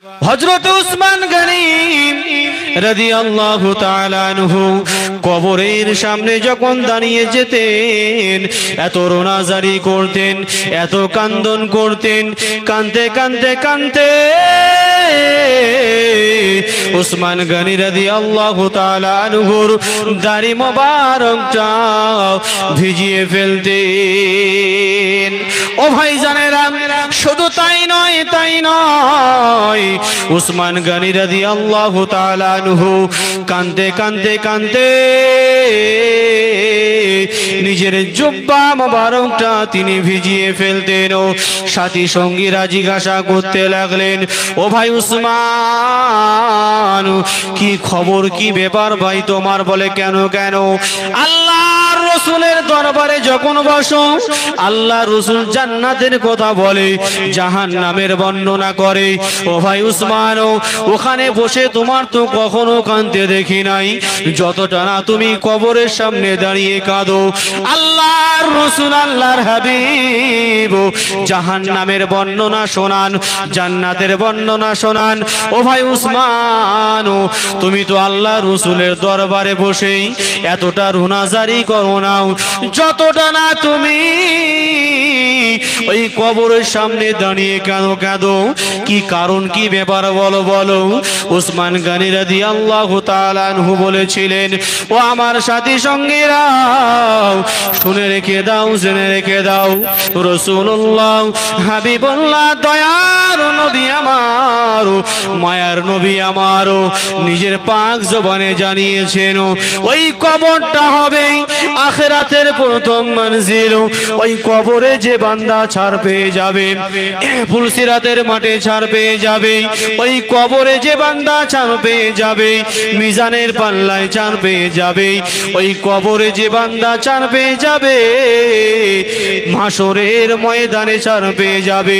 হযরত উসমান গনি রাদিয়াল্লাহু তাআলা আনহু কবরের সামনে যখন দাঁড়িয়ে যেতেন, এত রোনাজারি করতেন, এত কান্দন করতেন, কাঁদতে কাঁদতে কাঁদতে উসমান গনি রাদিয়াল্লাহু তাআলা আনহুর দাড়ি মোবারকটা ভিজিয়ে ফেলতেন। ও ভাইজানেরা, শুধু তাই নয়, উসমান গনি রাদিয়াল্লাহু তাআলা আনহু কাঁদতে কাঁদতে কাঁদতে নিজের জুব্বা মোবারকটা তিনি ভিজিয়ে ফেলতেন। ও সাথী সঙ্গীরা জিজ্ঞাসা করতে লাগলেন, ও ভাই উসমান, কি খবর, কি ব্যাপার ভাই তোমার? বলে কেন? আল্লাহর রাসূলের দরবারে যখন বসো, আল্লাহ রাসূল জান্নাতের কথা বলে, জাহান্নামের বর্ণনা করে। ও ভাই উসমান, ওখানে বসে তোমার তো কখনো কাঁদতে দেখি নাই যতটা না তুমি কবরের সামনে দাঁড়িয়ে কাঁদো। আল্লাহর রাসূল, আল্লাহর হাবিব জাহান্নামের বর্ণনা শোনান, জান্নাতের বর্ণনা শোনান। ও ভাই উসমান, তুমি তো আল্লাহর রাসূলের দরবারে বসেই এতটা রোনাজারি করো না যতটা না তুমি ওই কবরের সামনে দাঁড়িয়ে কাঁদো। কি কারণ, কি ব্যাপার বলো। উসমান গনি রাদিয়াল্লাহু তাআলা আনহু বলেছিলেন, ও আমার সাথী সঙ্গীরা, শুনে রেখে দাও, জেনে রেখে দাও, রাসূলুল্লাহ হাবিবুল্লাহ দয়ার নবী আমার, মায়ার নবী আমার নিজের পাক জবানে জানিয়েছেন, ওই কবরটা হবে আখিরাতের প্রথম মঞ্জিল। ওই কবরে যে বান্দা ছাড় পেয়ে যাবে, ফুলসিরাতের মাঠে ছাড় পেয়ে যাবে, ওই কবরে যে বান্দা ছাড় পেয়ে যাবে, মিজানের পাল্লায় ছাড় পেয়ে যাবে, ওই কবরে যে বান্দা ছাড় পেয়ে যাবে, মাশরের ময়দানে ছাড় পেয়ে যাবে।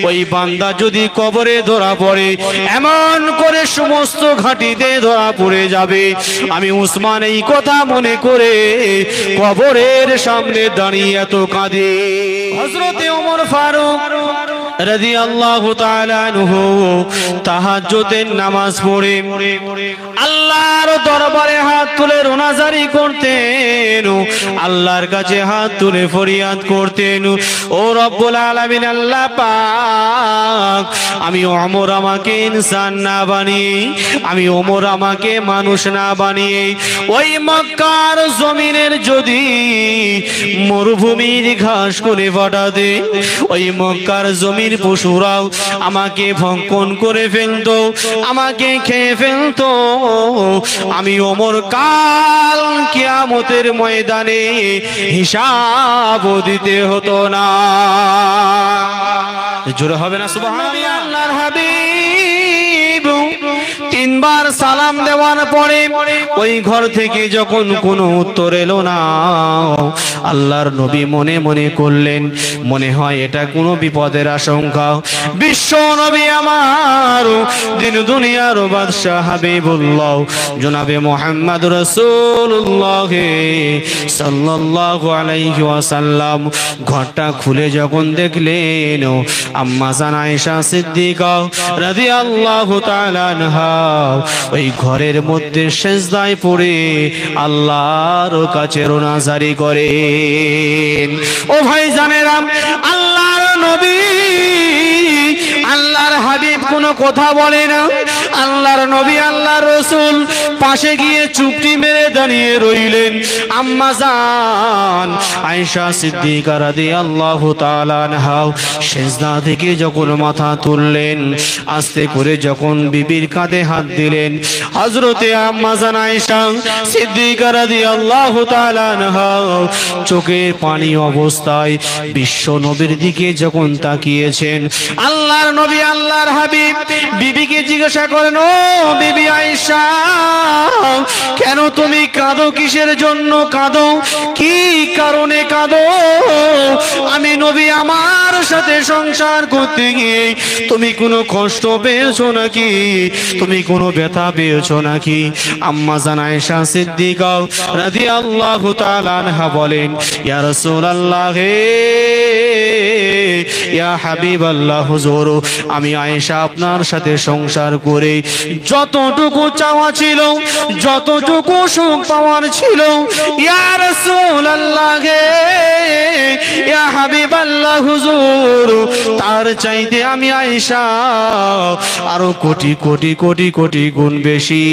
ওই বান্দা যদি কবরে ধরা পড়ে, এমন করে সমস্ত ঘাটিতে ধরা পড়ে যাবে। আমি উসমান এই কথা মনে করে কবরের সামনে দাঁড়িয়ে এত কাঁদে। হযরতে ওমর ফারুক রাদিয়াল্লাহু তাআলা আনহু তাহাজ্জুদের নামাজ পড়ে আল্লাহর দরবারে হাত তুলে রোনাজারি করতেন, আল্লাহর কাছে হাত তুলে ফরিয়াদ করতেন, ও রব্বুল আলামিন, আল্লাহ পাক, আমি ওমর আমাকে ইনসান না বানিয়ে, আমি ওমর আমাকে মানুষ না বানিয়ে ওই মক্কার জমিনের যদি মরুভূমির ঘাস করে ফাটাতে, ওই মক্কার জমির পশুরাও আমাকে ভক্ষণ করে ফেলতো, আমাকে খেয়ে ফেলতো, আমি ওমর কাল কিয়ামতের ময়দানে হিসাব দিতে হতো না। জোরে হবে না সুবহানাল্লাহ। আল্লাহর হাবিব তিনবার সালাম দেওয়ার পরে ওই ঘর থেকে যখন কোনো উত্তর এলো না, আল্লাহর নবী মনে মনে করলেন, মনে হয় এটা কোনো বিপদের আশঙ্কা। বিশ্ব নবী আমার, দিন দুনিয়ার বাদশাহ হাবিবুল্লাহ জনাবে মুহাম্মদ রাসূলুল্লাহ সাল্লাল্লাহু আলাইহি ওয়াসাল্লাম ঘরটা খুলে যখন দেখলেন, আম্মা জান আয়েশা সিদ্দিকা রাদিয়াল্লাহু তাআলা আনহা ওই ঘরের মধ্যে সিজদায় পড়ে আল্লাহর কাছে রোনাজারি করেন। ও ভাই জানেরা, আল্লাহর নবী, আল্লাহর হাবিব কোনো কথা বলে না। আল্লাহর নবী, আল্লাহর রাসূল পাশে গিয়ে চুপটি মেরে দাঁড়িয়ে রইলেন। আম্মা জান আয়েশা সিদ্দিকা রাদিয়াল্লাহু তাআলা আনহা সিজদা থেকে যখন মাথা তুললেন, আস্তে করে যখন বিবির কাঁধে হাত দিলেন, হযরতে আম্মা জান আয়েশা সিদ্দিকা রাদিয়াল্লাহু তাআলা আনহা চোখের পানি অবস্থায় বিশ্ব নবীর দিকে যখন তাকিয়েছেন, আল্লাহর নবী, আল্লাহর হাবিব বিবিকে জিজ্ঞাসা করেন, ও বিবি আয়েশা, কেন তুমি কাঁদো? কিসের জন্য কাঁদো? কি কারণে কাঁদো? আমি নবী আমার সাথে সংসার করতে গিয়ে তুমি কোনো কষ্ট পেয়েছো নাকি? তুমি কোনো ব্যথা পেয়েছো নাকি? আম্মা জান আয়েশা সিদ্দিকা রাদিয়াল্লাহু তাআলা আনহা বলেন, ইয়া রাসূলুল্লাহ, ইয়া হাবিবাল্লাহ, হুজুর, আমি আয়েশা আপনার সাথে সংসার করে যতটুকু চাওয়া ছিল, যতটুকু সুখ পাওয়ার ছিল, ইয়া রাসূলুল্লাহ গে, ইয়া হাবিবাল্লাহ হুজুর, তার চাইতে আমি আয়েশা আরো কোটি কোটি কোটি কোটি গুণ বেশি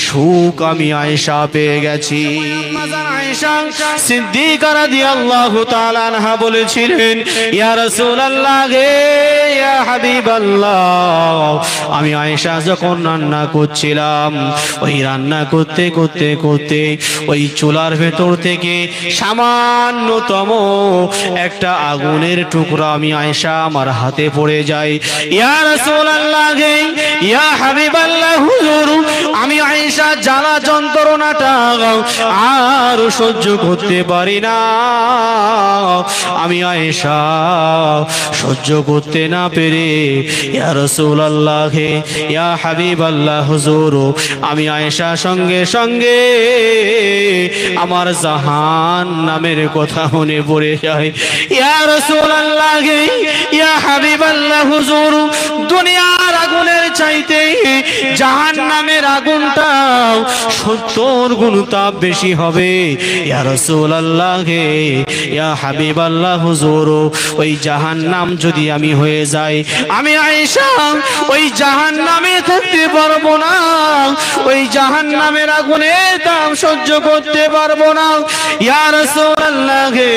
সুখ আমি আয়েশা পেয়ে গেছি। আয়েশা সিদ্দিকা রাদিয়াল্লাহু তাআলা আনহা বলেছিলেন, ইয়া রাসূলুল্লাহ গে, ইয়া হাবিবাল্লাহ, আমি আয়েশা যখন রান্না করছিলাম, ওই রান্না করতে করতে করতে ওই চুলার ভেতর থেকে সামান্যতম একটা আগুনের টুকরা আমি আয়েশা আমার হাতে পড়ে যায়। ইয়া রাসূলুল্লাহ গে, ইয়া হাবিবাল্লাহ হুজুর, আমি আয়েশা জ্বালা যন্ত্রণাটা আর সহ্য করতে পারি না। আমি আয়েশা সহ্য করতে না পেরে, ইয়া রাসূলুল্লাহ হে, ইয়া হাবিবাল্লাহ হুজুর, আমি আয়েশা সঙ্গে সঙ্গে আমার জাহান্নামের কথা মনে পড়ে যায়। ইয়া রাসূলুল্লাহ হে, ইয়া হাবিবাল্লাহ হুজুর, দুনিয়ার আগুনের চাইতে জাহান্নামের আগুনটা 70 গুণ তাপ বেশি হবে। ইয়া রাসূলুল্লাহ হে, ইয়া হাবিবাল্লাহ হুজুর, ওই জাহান্নাম যদি আমি হয়ে যাই, আমি আয়েশা ওই জাহান্নামে থাকতে পারবো না, ওই জাহান্নামের আগুনের তাপ সহ্য করতে পারবো না। ইয়া রাসূলুল্লাহ হে,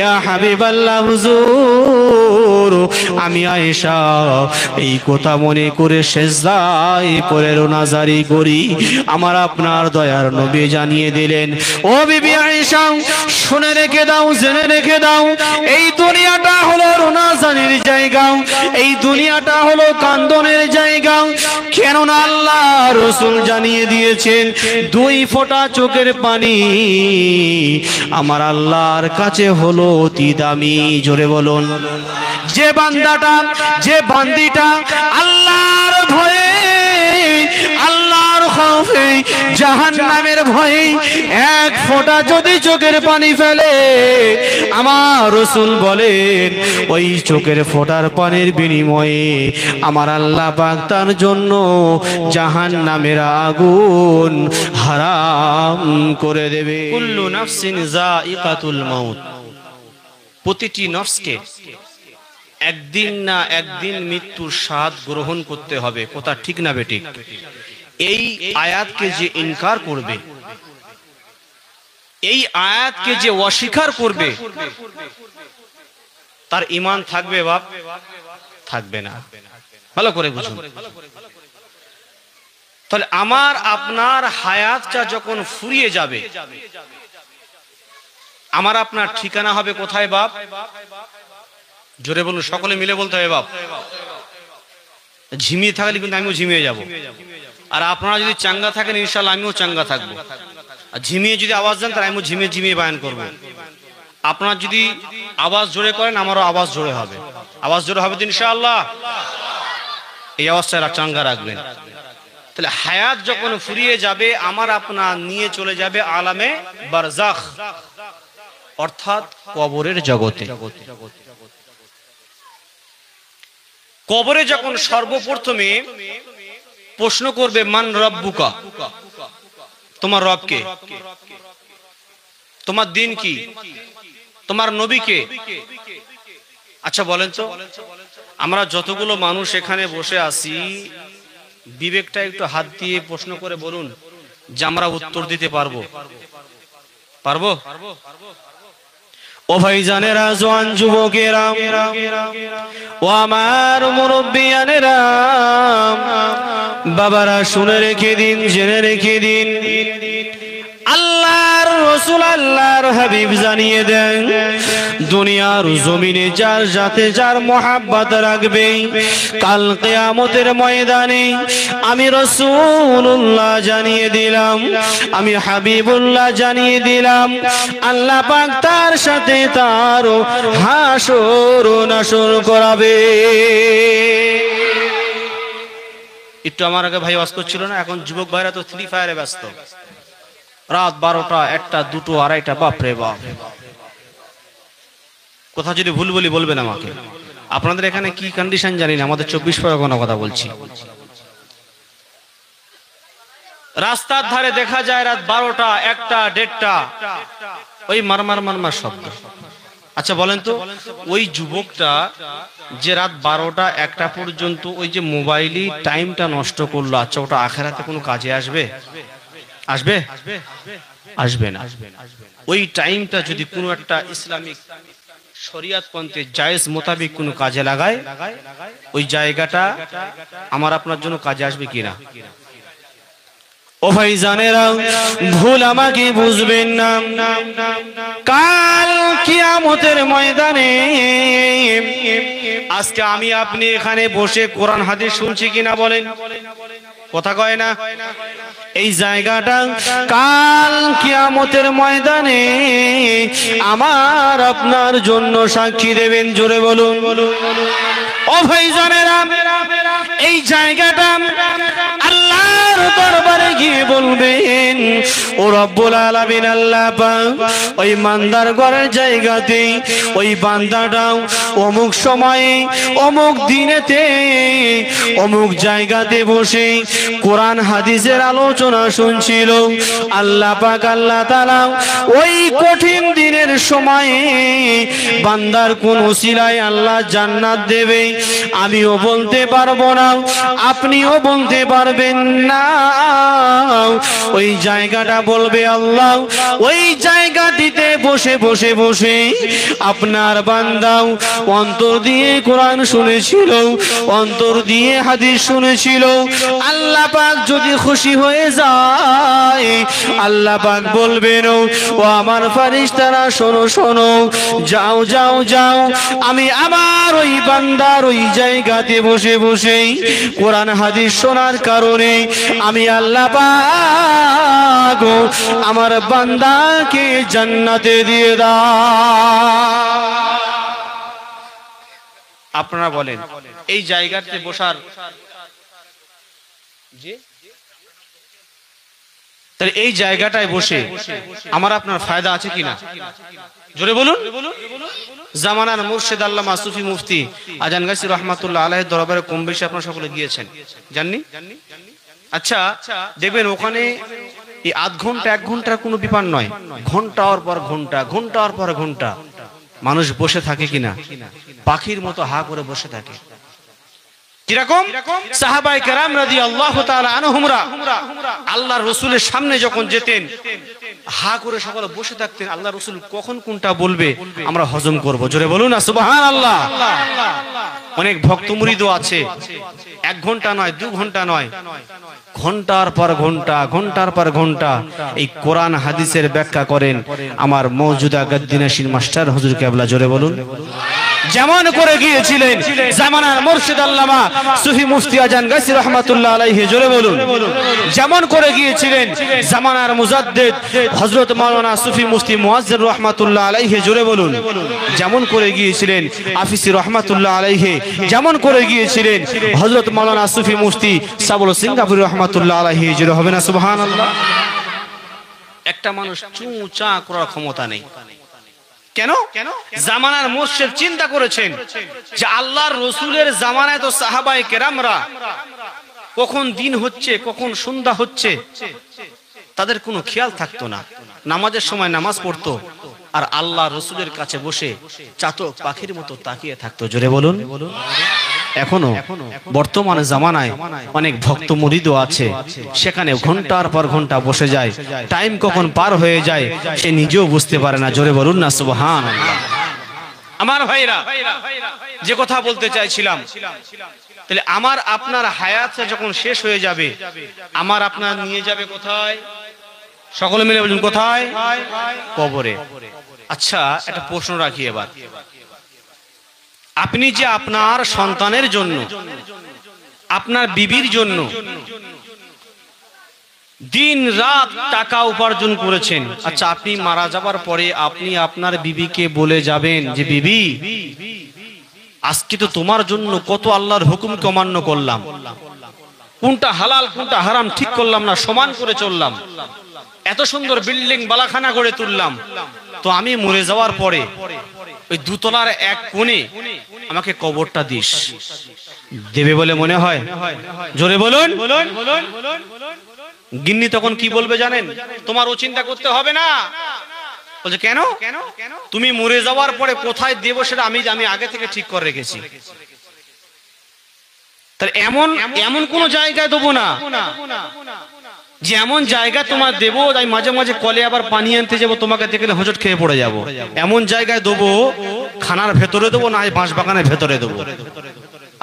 ইয়া হাবিবাল্লাহ হুজুর, আমি আয়েশা এই কথা মনে করে সেজদায় পড়ে রোনাজারি করি। আমার আপনার দয়ার নবী জানিয়ে দিলেন, ও বিবি আয়েশা, শুনে রেখে দাও, জেনে রেখে দাও, এই দুনিয়াটা হলো রোনাজারির জায়গা, এই দুনিয়াটা হলো কান্দনের জায়গা। কেননা আল্লাহ রাসূল জানিয়ে দিয়েছেন, 2 ফোঁটা চোখের পানি আমার আল্লাহর কাছে হলো অতি দামি। জোরে বলুন, যে বান্দাটা, যে বান্দিটা আল্লাহর ভয়ে, আল্লাহর খৌফে, জাহান্নামের ভয়ে 1 ফোঁটা যদি চোখের পানি ফেলে, আমার রাসূল বলেন, ওই চোখের ফোঁটার পানির বিনিময়ে আমার আল্লাহ পাক তার জন্য জাহান্নামের আগুন হারাম করে দেবে। কুল্লু নাফসিন যায়িকাতুল মাউত, প্রতিটি নফসকে একদিন না একদিন মৃত্যুর স্বাদ গ্রহণ করতে হবে। কথা ঠিক না বেঠিক? এই আয়াতকে যে ইনকার করবে, এই আয়াতকে যে অস্বীকার করবে, তার ঈমান থাকবে বাপ? থাকবে না। ভালো করে বুঝুন। তাহলে আমার আপনার হায়াতটা যখন ফুরিয়ে যাবে, আমার আপনার ঠিকানা হবে কোথায় বাপ? জোরে বলুন, সকলে মিলে বলতে হবে বাপ। ঝিমিয়ে থাকলে কিন্তু আমিও ঝিমিয়ে যাব, আর আপনারা যদি চাঙ্গা থাকেন ইনশাআল্লাহ আমিও চাঙ্গা থাকবো। আর ঝিমিয়ে যদি আওয়াজ দেন তাহলে আমিও ঝিমিয়ে ঝিমিয়ে বয়ান করবো। আপনারা যদি আওয়াজ জোরে করেন আমারও আওয়াজ জোরে হবে। আওয়াজ জোরে হবে তো ইনশাআল্লাহ? এই আওয়াজটা চাঙ্গা রাখবেন। তাহলে হায়াত যখন ফুরিয়ে যাবে, আমার আপনার নিয়ে চলে যাবে আলামে বারজাখ, অর্থাৎ কবরের জগতে। কবরে যখন সর্বপ্রথমে প্রশ্ন করবে, মান রব্বুকা, তোমার রব কে, তোমার দিন কি, তোমার নবী কে? আচ্ছা বলেন তো, আমরা যতগুলো মানুষ এখানে বসে আছি, বিবেকটা একটু হাত দিয়ে প্রশ্ন করে বলুন যে আমরা উত্তর দিতে পারবো? পারবো? ও ভাইজানেরা, জওয়ান যুবকেরা, ও আমার মুরব্বিয়ানেরা, বাবারা, শুনে রেখে দিন, জেনে রেখে দিন, আল্লাহর রাসূল, আল্লাহর হাবিব জানিয়ে দেন, দুনিয়ার জমিনে যার সাথে যার মহব্বত রাখবে, কাল কিয়ামতের ময়দানে আমি রাসূলুল্লাহ জানিয়ে দিলাম, আমি হাবিবুল্লাহ জানিয়ে দিলাম, আল্লাহ পাক তার সাথে তার হাসর নাসর করাবে। একটু আমার আগে ভাই ওয়াজ করছিল না, এখন যুবক ভাইরা তো ফ্রি ফায়ারে ব্যস্ত। রাত 12টা, 1টা, 2টো, 2:30, বাপরে বাপ। কথা যদি ভুল বলি বলবেন আমাকে। আপনাদের এখানে কি কন্ডিশন জানি না, আমাদের 24 পরগনা কথা বলছি। রাস্তার ধারে দেখা যায় রাত 12টা, 1টা, 1:30টা ওই মারমার শব্দ। আচ্ছা বলেন তো, ওই যুবকটা যে রাত 12টা 1টা পর্যন্ত ওই যে মোবাইলে টাইমটা নষ্ট করলো, আচ্ছা ওটা আখিরাতে কোনো কাজে আসবে? আসবে? আসবে না। ওই টাইমটা যদি কোনো একটা ইসলামিক শরিয়াত পন্থে জায়েজ মোতাবেক কোনো কাজে লাগায়, ওই জায়গাটা আমার আপনার জন্য কাজে আসবে কিনা? ও ভাইজানেরা, ভুল আমাকে বুঝবেন না। কাল কিয়ামতের ময়দানে আজকে আমি আপনি এখানে বসে কোরআন হাদিস শুনছি কিনা বলেন? কথা কয় না? এই জায়গাটা কাল কিয়ামতের ময়দানে আমার আপনার জন্য সাক্ষী দেবেন। জোরে বলুন। ও ভাইজানেরা, এই জায়গাটা আল্লাহর দরবারে গিয়ে বলবেন, ও রব্বুল আলামিন আল্লাহ পাক, ওই মান্দার ঘরের জায়গাতে ওই বান্দাটাও অমুক সময়ে অমুক দিনেতে অমুক জায়গাতে বসে কোরআন হাদিসের আলোচনা শুনছিল। আল্লাহ পাক আল্লাহ তাআলা ওই কঠিন দিনের সময়ে বান্দার কোন ওসিলায় আল্লাহ জান্নাত দেবে আমিও বলতে পারবো না, আপনিও বলতে পারবেন না। ওই জায়গাটা বলবে আল্লাহ। ওই জায়গাটিতে বসে বসে বসে আপনার বান্দাও অন্তর দিয়ে কোরআন শুনেছিল, অন্তর দিয়ে হাদিস শুনেছিল। আল্লাহ পাক যদি খুশি হয়ে যায়, আল্লাহ পাক বলবেন, ও আমার ফেরেশতারা শোনো শোনো, যাও যাও যাও, আমি আমার ওই বান্দার ওই জায়গাতে বসে বসে কোরআন হাদিস শোনার কারণে আমি আল্লাহ পাক আমার বান্দাকে জান্নাতে দিয়ে দাও। আপনারা বলেন, এই জায়গাতে বসার তাহলে এই জায়গাটায় বসে আমার আপনার ফায়দা আছে কিনা? জোরে বলুন। জামানার মুর্শিদ আল্লামা সুফি মুফতি আজান গাছি রহমাতুল্লাহ আলাইহির দরবারে কম বেশি আপনারা সকলে গিয়েছেন, জাননি? আচ্ছা দেখবেন ওখানে এই আধ ঘন্টা 1 ঘন্টার কোনো ব্যাপার নয়, ঘন্টার পর ঘন্টা, ঘন্টার পর ঘন্টা মানুষ বসে থাকে কিনা? পাখির মতো হা করে বসে থাকে। কিরকম? সাহাবায়ে কেরাম রাদিয়াল্লাহু তাআলা আনহুমরা আল্লাহর রাসূলের সামনে যখন যেতেন হা করে সকলে বসে থাকতেন। আল্লাহর রাসূল কখন কোনটা বলবে আমরা হজম করব। জোরে বলুন না সুবহানাল্লাহ। অনেক ভক্ত মুরিদও আছে, 1 ঘন্টা নয়, 2 ঘন্টা নয়, ঘন্টার পর ঘন্টা, ঘন্টার পর ঘন্টা এই কোরআন হাদিসের ব্যাখ্যা করেন আমার মওজুদা গদ্দিনাশীর মাস্টার হুজুর কেবলা। জোরে বলুন। যেমন করে গিয়েছিলেন জামানার মুর্শিদ আল্লামা সুফি মুফতি আজান গাছি রহমাতুল্লাহ আলাইহি। জোরে বলুন। যেমন করে গিয়েছিলেন জামানার মুজাদ্দিদ হযরত মাওলানা সুফি মুফতি মুয়াজ্জির রহমাতুল্লাহ আলাইহি। জোরে বলুন। যেমন করে গিয়েছিলেন আফিসি রহমাতুল্লাহ আলাইহি, যেমন করে গিয়েছিলেন হযরত মাওলানা সুফি মুফতি সাবুল সিঙ্গাপুরি রহমাতুল্লাহ আলাইহি। জোরে হবে না সুবহানাল্লাহ। একটা মানুষ চুঁ চা করার ক্ষমতা নেই। কেন? জামানার মুর্শিদ চিন্তা করেছেন যে আল্লাহর রাসূলের জামানায় তো সাহাবায়ে কেরামরা কখন দিন হচ্ছে কখন সন্ধ্যা হচ্ছে তাদের কোনো খেয়াল থাকতো না। নামাজের সময় নামাজ পড়তো আর আল্লাহর রাসূলের কাছে বসে চাতক পাখির মতো তাকিয়ে থাকতো। জোরে বলুন। এখনো বর্তমান জামানায় অনেক ভক্ত মুরিদও আছে, সেখানে ঘন্টার পর ঘন্টা বসে যায়, টাইম কখন পার হয়ে যায় সে নিজেও বুঝতে পারে না। জোরে বলুন না সুবহানাল্লাহ। আমার ভাইরা, যে কথা বলতে চাইছিলাম, তাহলে আমার আপনার হায়াতটা যখন শেষ হয়ে যাবে আমার আপনার নিয়ে যাবে কোথায়? সকলে মিলে বলুন কোথায়? কবরে। আচ্ছা একটা প্রশ্ন রাখি এবার, আপনি যে আপনার সন্তানের জন্য, আপনার বিবির জন্য দিন রাত টাকা উপার্জন করেছেন, আচ্ছা আপনি মারা যাবার পরে আপনি আপনার বিবিকে বলে যাবেন যে বিবি আজকে তো তোমার জন্য কত আল্লাহর হুকুমকে অমান্য করলাম, কোনটা হালাল কোনটা হারাম ঠিক করলাম না, সমান করে চললাম, এত সুন্দর বিল্ডিং বালাখানা গড়ে তুললাম, তো আমি মরে যাওয়ার পরে ওই দুতলার এক কোণে আমাকে কবরটা দিস। দেবে বলে মনে হয়? জোরে বলুন। গিন্নি তখন কি বলবে জানেন? তোমার ও চিন্তা করতে হবে না। বলছে কেন? তুমি মরে যাওয়ার পরে কোথায় দেব সেটা আমি আগে থেকে ঠিক করে রেখেছি। তাহলে এমন কোন জায়গায় দেবো না যে এমন জায়গা তোমার দেবো তাই মাঝে মাঝে কলে আবার পানি আনতে যাবো, তোমাকে দেখলে হোঁচট খেয়ে পড়ে যাবো। এমন জায়গায় দেবো, খানার ভেতরে দেবো না বাঁশ বাগানের ভেতরে দেবো।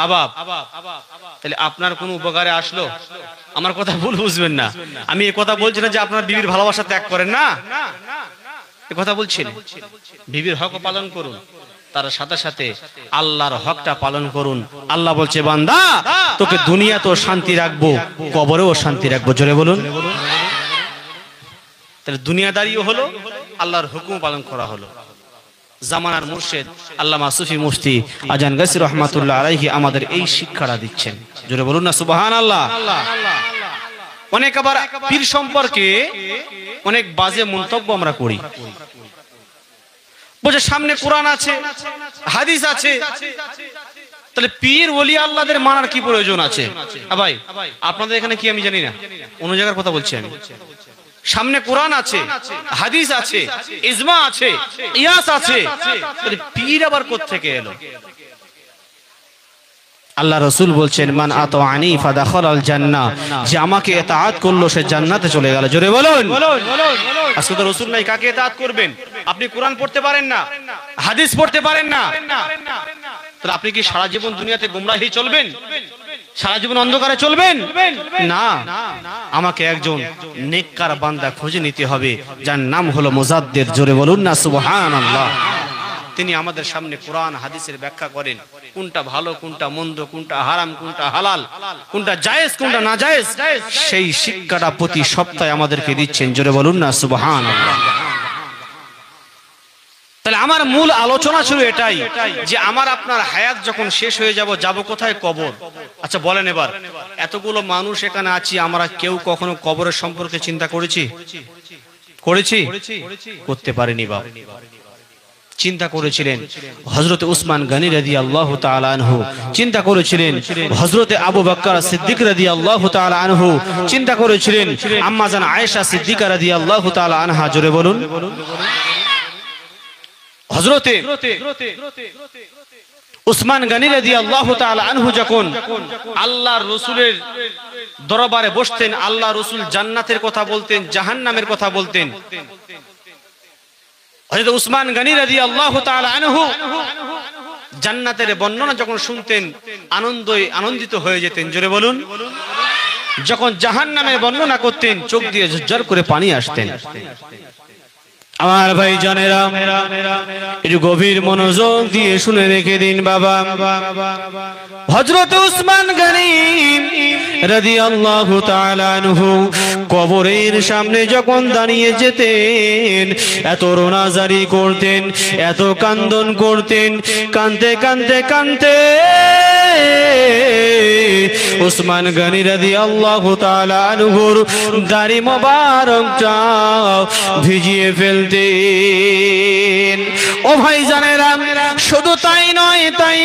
আবাব, তাহলে আপনার কোন উপকারে আসলো? আমার কথা ভুল বুঝবেন না। আমি এ কথা বলছি না যে আপনার বিবির ভালোবাসা ত্যাগ করেন না, এ কথা বলছি না। বিবির হক পালন করুন, তার সাথে সাথে আল্লাহর হকটা পালন করুন। আল্লাহ বলছে বান্দা তোকে দুনিয়াতেও শান্তি রাখবো, কবরেও শান্তি রাখবো। জোরে বলুন। তাহলে দুনিয়াদারিও হলো, আল্লাহর হুকুম পালন করা হলো। জামানার মুর্শিদ আল্লামা সুফি মুফতি আজান গাছি রহমাতুল্লাহ আলাইহি আমাদের এই শিক্ষাটা দিচ্ছেন। জোরে বলুন না সুবহানাল্লাহ। অনেক আবার পীর সম্পর্কে অনেক বাজে মন্তব্য আমরা করি। বলছে সামনে কোরআন আছে, হাদিস আছে, তাহলে পীর ওলি আল্লাহদের মানার কি প্রয়োজন আছে? ভাই আপনাদের এখানে কি আমি জানি না, অন্য জায়গার কথা বলছি আমি। সামনে কোরআন আছে, হাদিস আছে, ইজমা আছে, কিয়াস আছে, তাহলে পীর আবার কোত্থেকে এলো? আল্লাহ রাসূল বলছেন মান আতাআনি ফাদাখালাল জান্নাহ, যে আমাকে ইতাআত করলো সে জান্নাতে চলে গেল। জোরে বলুন। আজকে তো রাসূল নাই, কাকে ইতাআত করবেন? আপনি কোরআন পড়তে পারেন না, হাদিস পড়তে পারেন না, তাহলে আপনি কি সারা জীবন দুনিয়াতে গোমরাহি চলবেন? সারা জীবন অন্ধকারে চলবেন না। আমাকে একজন নেককার বান্দা খুঁজে নিতে হবে যার নাম হলো মুজাদ্দিদ। জোরে বলুন না সুবহানাল্লাহ। তিনি আমাদের সামনে কোরআন হাদিসের ব্যাখ্যা করেন, কোনটা ভালো, কোনটা মন্দ, কোনটা হারাম, কোনটা হালাল, কোনটা জায়েজ, কোনটা না জায়েজ, সেই শিক্ষাটা প্রতি সপ্তাহে আমাদেরকে দিচ্ছেন। জোরে বলুন না সুবহানাল্লাহ। তাহলে আমার মূল আলোচনা ছিল এটাই যে আমার আপনার হায়াত যখন শেষ হয়ে যাব কোথায়? কবর। আচ্ছা বলেন এবার, এতগুলো মানুষ এখানে আছি, আমরা কেউ কখনো কবরের সম্পর্কে চিন্তা করেছি? করতে পারিনি। বাবা চিন্তা করেছিলেন হযরত উসমান গনি রাদিয়াল্লাহু তাআলা আনহু, চিন্তা করেছিলেন হযরত আবু বকর সিদ্দিক রাদিয়াল্লাহু তাআলা আনহু, চিন্তা করেছিলেন আম্মা জান আয়েশা সিদ্দিকা রাদিয়াল্লাহু তাআলা আনহা। জোরে বলুন। হযরত উসমান গনি রাদিয়াল্লাহু তাআলা আনহু যখন আল্লাহর রাসূলের দরবারে বসতেন, আল্লাহ রাসূল জান্নাতের কথা বলতেন, জাহান্নামের কথা বলতেন। হযরত উসমান গনি রাদিয়াল্লাহু তাআলা আনহু জান্নাতের বর্ণনা যখন শুনতেন আনন্দিত হয়ে যেতেন। জোরে বলুন। যখন জাহান্নামের বর্ণনা করতেন চোখ দিয়ে ঝরঝর করে পানি আসতেন। আমার ভাই জানেরা একটু গভীর মনোযোগ দিয়ে শুনে রেখে দিন বাবা। হযরত উসমান গনি রাদিয়াল্লাহু তাআলা আনহু কবরের সামনে যখন দাঁড়িয়ে যেতেন, এত রোনাজারি করতেন, এত কান্দন করতেন, কানতে কানতে কানতে উসমান গনি রাদিয়াল্লাহু তাআলা আনহুর দাড়ি মোবারকটা ভিজিয়ে ফেলতেন। ও ভাই জানেরা, শুধু তাই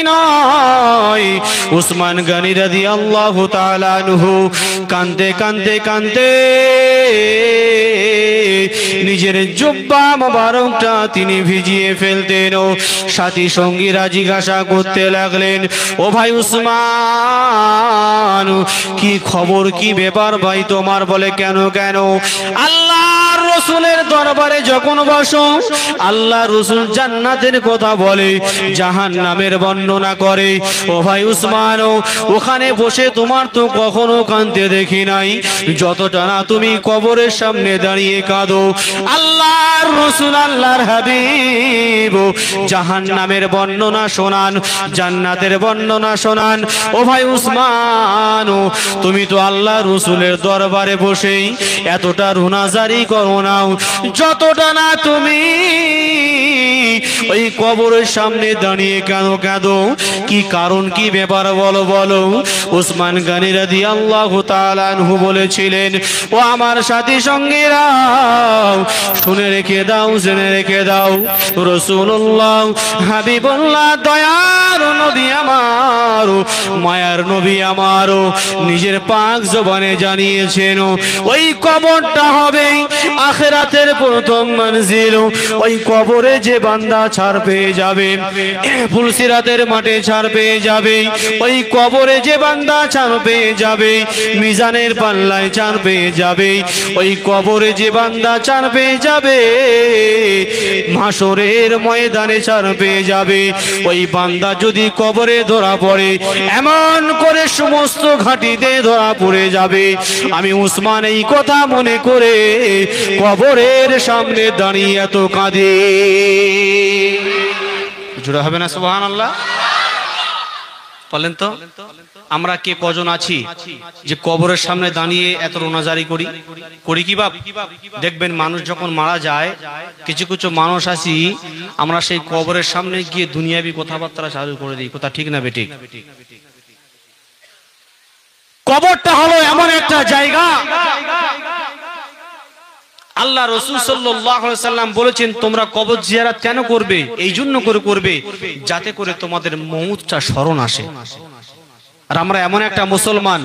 নয়, উসমান গনি রাদিয়াল্লাহু তাআলা আনহু কানতে কানতে কানতে নিজের জুব্বা মোবারকটা তিনি ভিজিয়ে ফেলতেন। ও সাথী সঙ্গীরা জিজ্ঞাসা করতে লাগলেন, ও ভাই উসমান কি খবর, কি ব্যাপার ভাই তোমার? বলে কেন? আল্লাহর রাসূলের দরবারে যখন বসো, আল্লাহ রাসূল জান্নাতের কথা বলে, জাহান্নামের বর্ণনা করে। ও ভাই উসমান, ওখানে বসে তোমার তো কখনো কাঁদতে দেখি নাই যতটা না তুমি কবরের সামনে দাঁড়িয়ে কাঁদো। আল্লাহর রাসূল, আল্লাহর হাবিব জাহান্নামের বর্ণনা শোনান, জান্নাতের বর্ণনা শোনান। ও ভাই উসমান, তুমি তো আল্লাহ রাসূলের দরবারে বসেই এতটা রুনাজারি করো না যতটা না তুমি ওই কবরের সামনে দাঁড়িয়ে কেন কাঁদো? কি কারণ, কি ব্যাপার বলো বলো। উসমান গনি রাদিয়াল্লাহু তাআলা আনহু বলেছিলেন, ও আমার সাথী সঙ্গীরা, শুনে রেখে দাও, জেনে রেখে দাও, রাসূলুল্লাহ হাবিবুল্লাহ দয়ার নবী আমার, মায়ার নবী আমার নিজের পাক জবানে জানিয়েছেন ওই কবরটা হবে আখিরাতের প্রথম মঞ্জিল। ওই কবরে যে বান্দা ছাড় পেয়ে যাবে, ফুলসিরাতের মাঠে ছাড় পেয়ে যাবে, ওই কবরে যে বান্দা ছাড় পেয়ে যাবে, মিজানের পাল্লায় ছাড় পেয়ে যাবে, ওই কবরে যে বান্দা ছাড় পেয়ে যাবে, মাশরের ময়দানে ছাড় পেয়ে যাবে। ওই বান্দা যদি কবরে ধরা পড়ে, এমন করে সমস্ত ঘাটিতে ধরা পড়ে যাবে। আমি উসমান এই কথা মনে করে কবরের সামনে দাঁড়িয়ে এত কাঁদে। জোরে হবে না সুবহানাল্লাহ? বলেন তো, আমরা কে কজন আছি যে কবরের সামনে দাঁড়িয়ে এত রোনাজারি করি? করি কি বাপ? দেখবেন মানুষ যখন মারা যায়, কিছু কিছু মানুষ আছি আমরা সেই কবরের সামনে গিয়ে দুনিয়াবি কথাবার্তা চালু করে দিই। কথা ঠিক না বেঠিক? কবরটা হলো এমন একটা জায়গা, আল্লাহ রাসূল সাল্লাল্লাহু আলাইহি সাল্লাম বলেছেন, তোমরা কবর জিয়ারত কেন করবে? এই জন্য করে করবে যাতে করে তোমাদের মউতটা স্মরণ আসে। আর আমরা এমন একটা মুসলমান,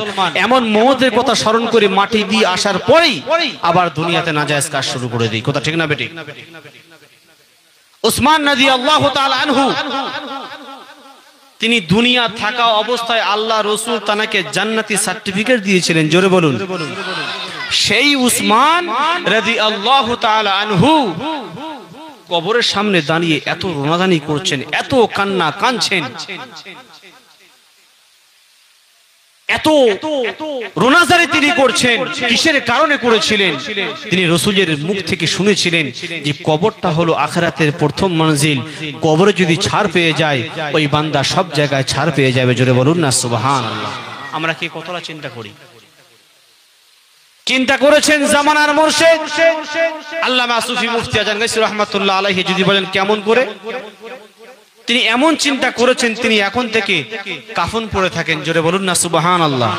এমন মউতের কথা স্মরণ করে মাটি দিয়ে আসার পরেই আবার দুনিয়াতে নাজায়েজ কাজ শুরু করে দিই। কথা ঠিক না বেঠিক? উসমান রাদিয়াল্লাহু তাআলা আনহু, তিনি দুনিয়া থাকা অবস্থায় আল্লাহ রাসূল তাকে জান্নাতি সার্টিফিকেট দিয়েছিলেন। জোরে বলুন। সেই উসমান রাদিয়াল্লাহু তাআলা আনহু কবরের সামনে দাঁড়িয়ে এত রোনাদানি করছেন, এত কান্না কাঁদছেন, এত রোনাজারি তিনি করছেন। কিসের কারণে করেছিলেন? তিনি রাসূলের মুখ থেকে শুনেছিলেন যে কবরটা হলো আখিরাতের প্রথম মঞ্জিল। কবরে যদি ছাড় পেয়ে যায়, ওই বান্দা সব জায়গায় ছাড় পেয়ে যাবে। জোরে বলুন না সুবহানাল্লাহ। আমরা কি কতটা চিন্তা করি? চিন্তা করেছেন জামানার মুর্শিদ আল্লামা সুফি মুফতি আজান গায়সী রাহমাতুল্লাহ আলাইহি যদি বলেন কেমন করে, তিনি এমন চিন্তা করেছেন তিনি এখন থেকে কাফন পরে থাকেন। জোরে বলুন না সুবহানাল্লাহ।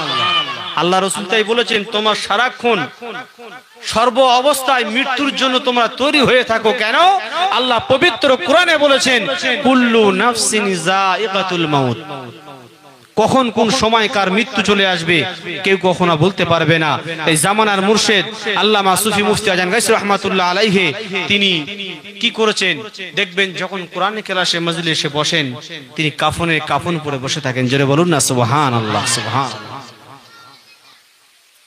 আল্লাহ রাসূল তাই বলেছেন, তোমার সারাক্ষণ সর্ব অবস্থায় মৃত্যুর জন্য তোমরা তৈরি হয়ে থাকো। কেন? আল্লাহ পবিত্র কোরআনে বলেছেন, কুল্লু নাফসিন যায়িকাতুল মাউত। কখন কোন সময় কার মৃত্যু চলে আসবে কেউ কখনো বলতে পারবে না। এই জামানার মুর্শিদ আল্লামা সুফি মুফতি আজান গায়সী রাহমাতুল্লাহ আলাইহি তিনি কি করেছেন দেখবেন, যখন কোরআন ক্লাসে মজলিসে বসেন তিনি কাফন পরে বসে থাকেন। জোরে বলুন না সুবহানাল্লাহ সুবহানাল্লাহ।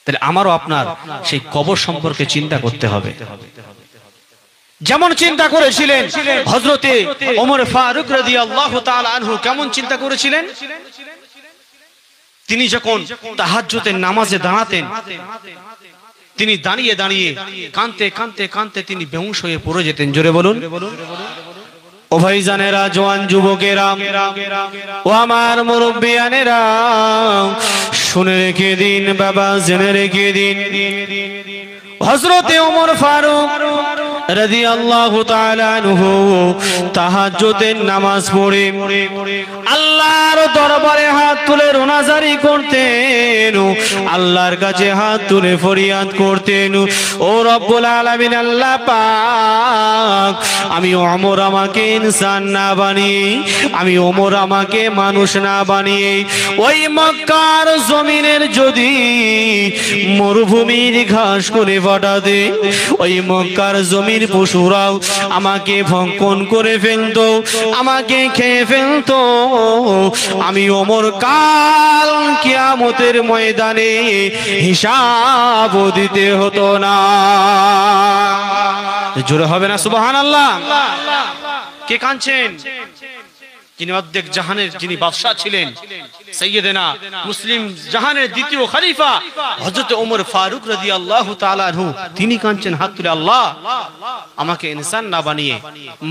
তাহলে আমারও আপনার সেই কবর সম্পর্কে চিন্তা করতে হবে। যেমন চিন্তা করেছিলেন হযরতে ওমর ফারুক রাদিয়াল্লাহু তাআলা আনহু, কেমন চিন্তা করেছিলেন? তিনি যখন তাহাজ্জুদের নামাজে দাঁড়াতেন, তিনি দাঁড়িয়ে দাঁড়িয়ে কাঁদতে কাঁদতে কাঁদতে তিনি বেহুশ হয়ে পড়ে যেতেন। জোরে বলুন। ও ভাইজানেরা, জওয়ান যুবকেরা, ও আমার মুরব্বিয়ানেরা, শুনে রেখে দিন বাবা, জেনে রেখে দিন, হযরতে ওমর ফারুক রাদিয়াল্লাহু তাআলা আনহু তাহাজ্জুদের নামাজ পড়ে আল্লাহর দরবারে হাত তুলে রোনাজারি করতেন, আল্লাহর কাছে হাত তুলে ফরিয়াদ করতেন, ও রব্বুল আলামিন, আল্লাহ পাক, আমি ওমর আমাকে ইনসান না বানিয়ে, আমি ওমর আমাকে মানুষ না বানিয়ে ওই মক্কার জমিনের যদি মরুভূমির ঘাস করে পাঠাতে, ওই মক্কার জমির পশুরাও আমাকে ভক্ষণ করে ফেলতো, আমাকে খেয়ে ফেলতো, আমি ওমর কাল কিয়ামতের ময়দানে হিসাব দিতে হতো না। জোরে হবে না সুবহানাল্লাহ? কে কাঁদছেন? যিনি অর্ধেক জাহানের যিনি বাদশা ছিলেন, সাইয়্যিদানা মুসলিম জাহানের দ্বিতীয় খলিফা হযরত ওমর ফারুক রাদিয়াল্লাহু তাআলা আনহু, তিনি কাঁদছেন হাত তুলে, আল্লাহ আমাকে ইনসান না বানিয়ে,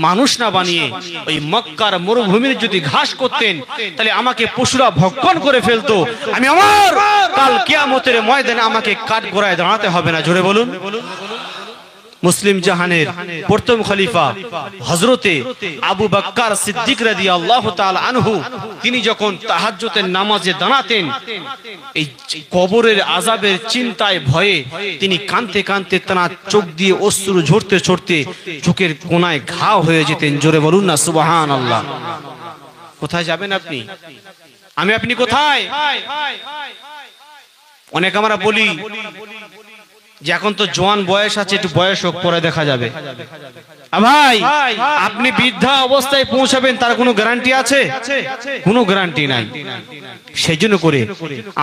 মানুষ না বানিয়ে ওই মক্কার মরুভূমির যদি ঘাস করতেন তাহলে আমাকে পশুরা ভক্ষণ করে ফেলতো, আমি আমার কাল কিয়ামতের ময়দানে আমাকে কাঠগড়ায় দাঁড়াতে হবে না। জোরে বলুন। মুসলিম জাহানের প্রথম খলিফা হযরতে আবু বকর সিদ্দিক রাদিয়াল্লাহু তাআলা আনহু তিনি যখন তাহাজ্জুদের নামাজে দাঁড়াতেন এই কবরের আযাবের চিন্তায় ভয়ে তিনি কাঁদতে কাঁদতে তার চোখ দিয়ে অশ্রু ঝরতে ঝরতে চোখের কোণায় ঘা হয়ে যেতেন। জোরে বলুন না সুবহানাল্লাহ। কোথায় যাবেন আপনি? আপনি কোথায়? অনেক আমরা বলি যে এখন তো জওয়ান বয়স আছে, একটু বয়স হোক পরে দেখা যাবে। ভাই, আপনি বৃদ্ধা অবস্থায় পৌঁছাবেন তার কোনো গ্যারান্টি আছে? কোনো গ্যারান্টি নাই। সেই জন্য করে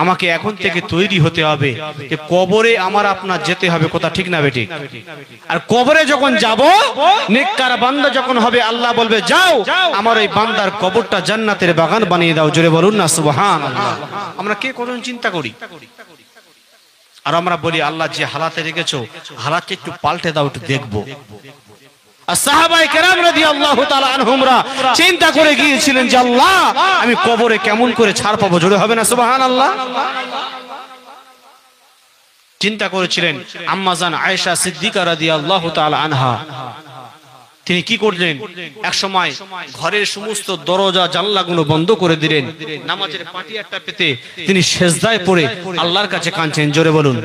আমাকে এখন থেকে তৈরি হতে হবে যে কবরে আমার আপনার যেতে হবে। কথা ঠিক না বেটি? আর কবরে যখন যাব, নেককার বান্দা যখন হবে, আল্লাহ বলবে যাও আমার এই বান্দার কবরটা জান্নাতের বাগান বানিয়ে দাও। জোরে বলুন না সুবহানাল্লাহ। আমরা কে কখন চিন্তা করি আর আমরা বলি আল্লাহ যে হালাতে রেখেছো হালাতকে একটু পাল্টে দাও, একটু দেখবো। আর সাহাবায়ে কেরাম রাদিয়াল্লাহু তাআলা আনহুমরা চিন্তা করে গিয়েছিলেন যে আল্লাহ আমি কবরে কেমন করে ছাড় পাবো। জোরে হবে না সুবহানাল্লাহ? চিন্তা করেছিলেন আম্মা জান আয়েশা সিদ্দিকা রাদিয়াল্লাহু তাআলা আনহা। তিনি কি করলেন? এক সময় ঘরের সমস্ত দরজা জানলাগুলো বন্ধ করে দিলেন, নামাজের পাটিয়াটা পেতে তিনি সেজদায় পড়ে আল্লাহর কাছে কাঁদছেন। জোরে বলুন।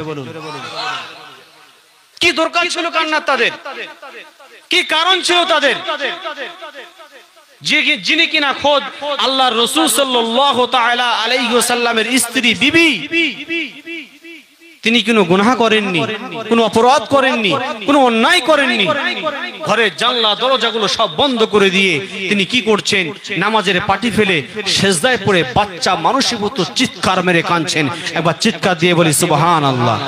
কি দরকার ছিল কান্নার তাদের? কি কারণ ছিল তাদের? যিনি কিনা খোদ আল্লাহর রাসূল সাল্লাল্লাহু তাআলা আলাইহি ওয়াসাল্লামের স্ত্রী বিবি, তিনি কোনো গুনাহ করেননি, কোনো অপরাধ করেননি, কোনো অন্যায় করেননি। ঘরের জানলা দরজাগুলো সব বন্ধ করে দিয়ে তিনি কি করছেন? নামাজের পাটি ফেলে সেজদায় পড়ে বাচ্চা মানুষের মতো চিৎকার মেরে কাঁদছেন। একবার চিৎকার দিয়ে বলি সুবহানাল্লাহ।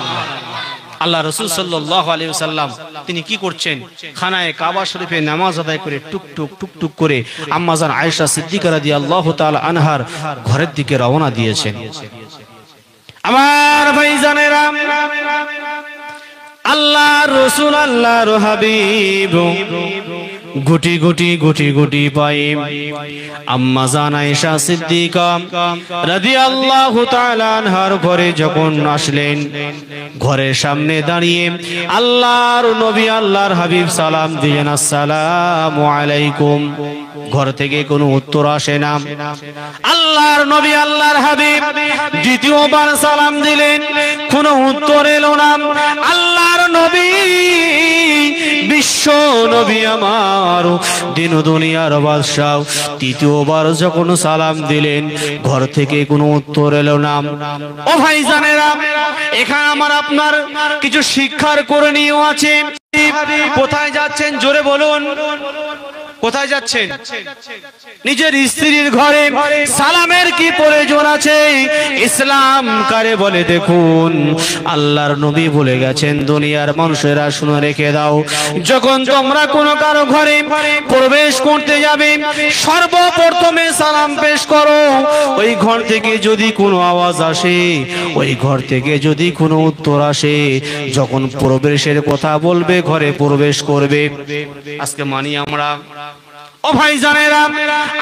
আল্লাহ রাসূল সাল্লাল্লাহু আলাইহি ওয়াসাল্লাম তিনি কি করছেন? খানায়ে কাবা শরীফে নামাজ আদায় করে টুকটুক টুকটুক করে আম্মা জান আয়েশা সিদ্দিকা রাদিয়াল্লাহু তাআলা আনহার ঘরের দিকে রওনা দিয়েছেন। আমার ভাইজানেরা, আল্লাহর রাসূল আল্লাহর হাবিব গুটি গুটি গুটি গুটি পায়ে আম্মা জান আয়েশা সিদ্দিকা রাদিয়াল্লাহু তাআলা আনহার ঘরে যখন আসলেন, ঘরের সামনে দাঁড়িয়ে আল্লাহর নবী আল্লাহর হাবিব সালাম দিলেন, আসসালামু আলাইকুম। ঘর থেকে কোনো উত্তর আসে না। আল্লাহর নবী আল্লাহর হাবিব দ্বিতীয়বার সালাম দিলেন, কোনো উত্তর এলো না। আল্লাহর নবী বিশ্ব নবী আমার দিন দুনিয়ার বাদশা তৃতীয়বার যখন সালাম দিলেন, ঘর থেকে কোনো উত্তর এলো না। ও ভাইজানেরা, এখানে আমার আপনার কিছু শিক্ষার করণীয় আছে। কোথায় যাচ্ছেন? জোরে বলুন। কোথায় যাচ্ছেন? নিজের স্ত্রীর ঘরে সালামের কি প্রয়োজন আছে? ইসলাম কারে বলে দেখুন। আল্লাহর নবী বলে গেছেন, দুনিয়ার মানুষেরা শুনে রেখে দাও, যখন তোমরা কোনো কারো ঘরে প্রবেশ করতে যাবে সর্বপ্রথমে সালাম পেশ করো। ওই ঘর থেকে যদি কোনো আওয়াজ আসে, ওই ঘর থেকে যদি কোনো উত্তর আসে, যখন প্রবেশের কথা বলবে ঘরে প্রবেশ করবে। আজকে মানি আমরা? ও ভাইজানেরা,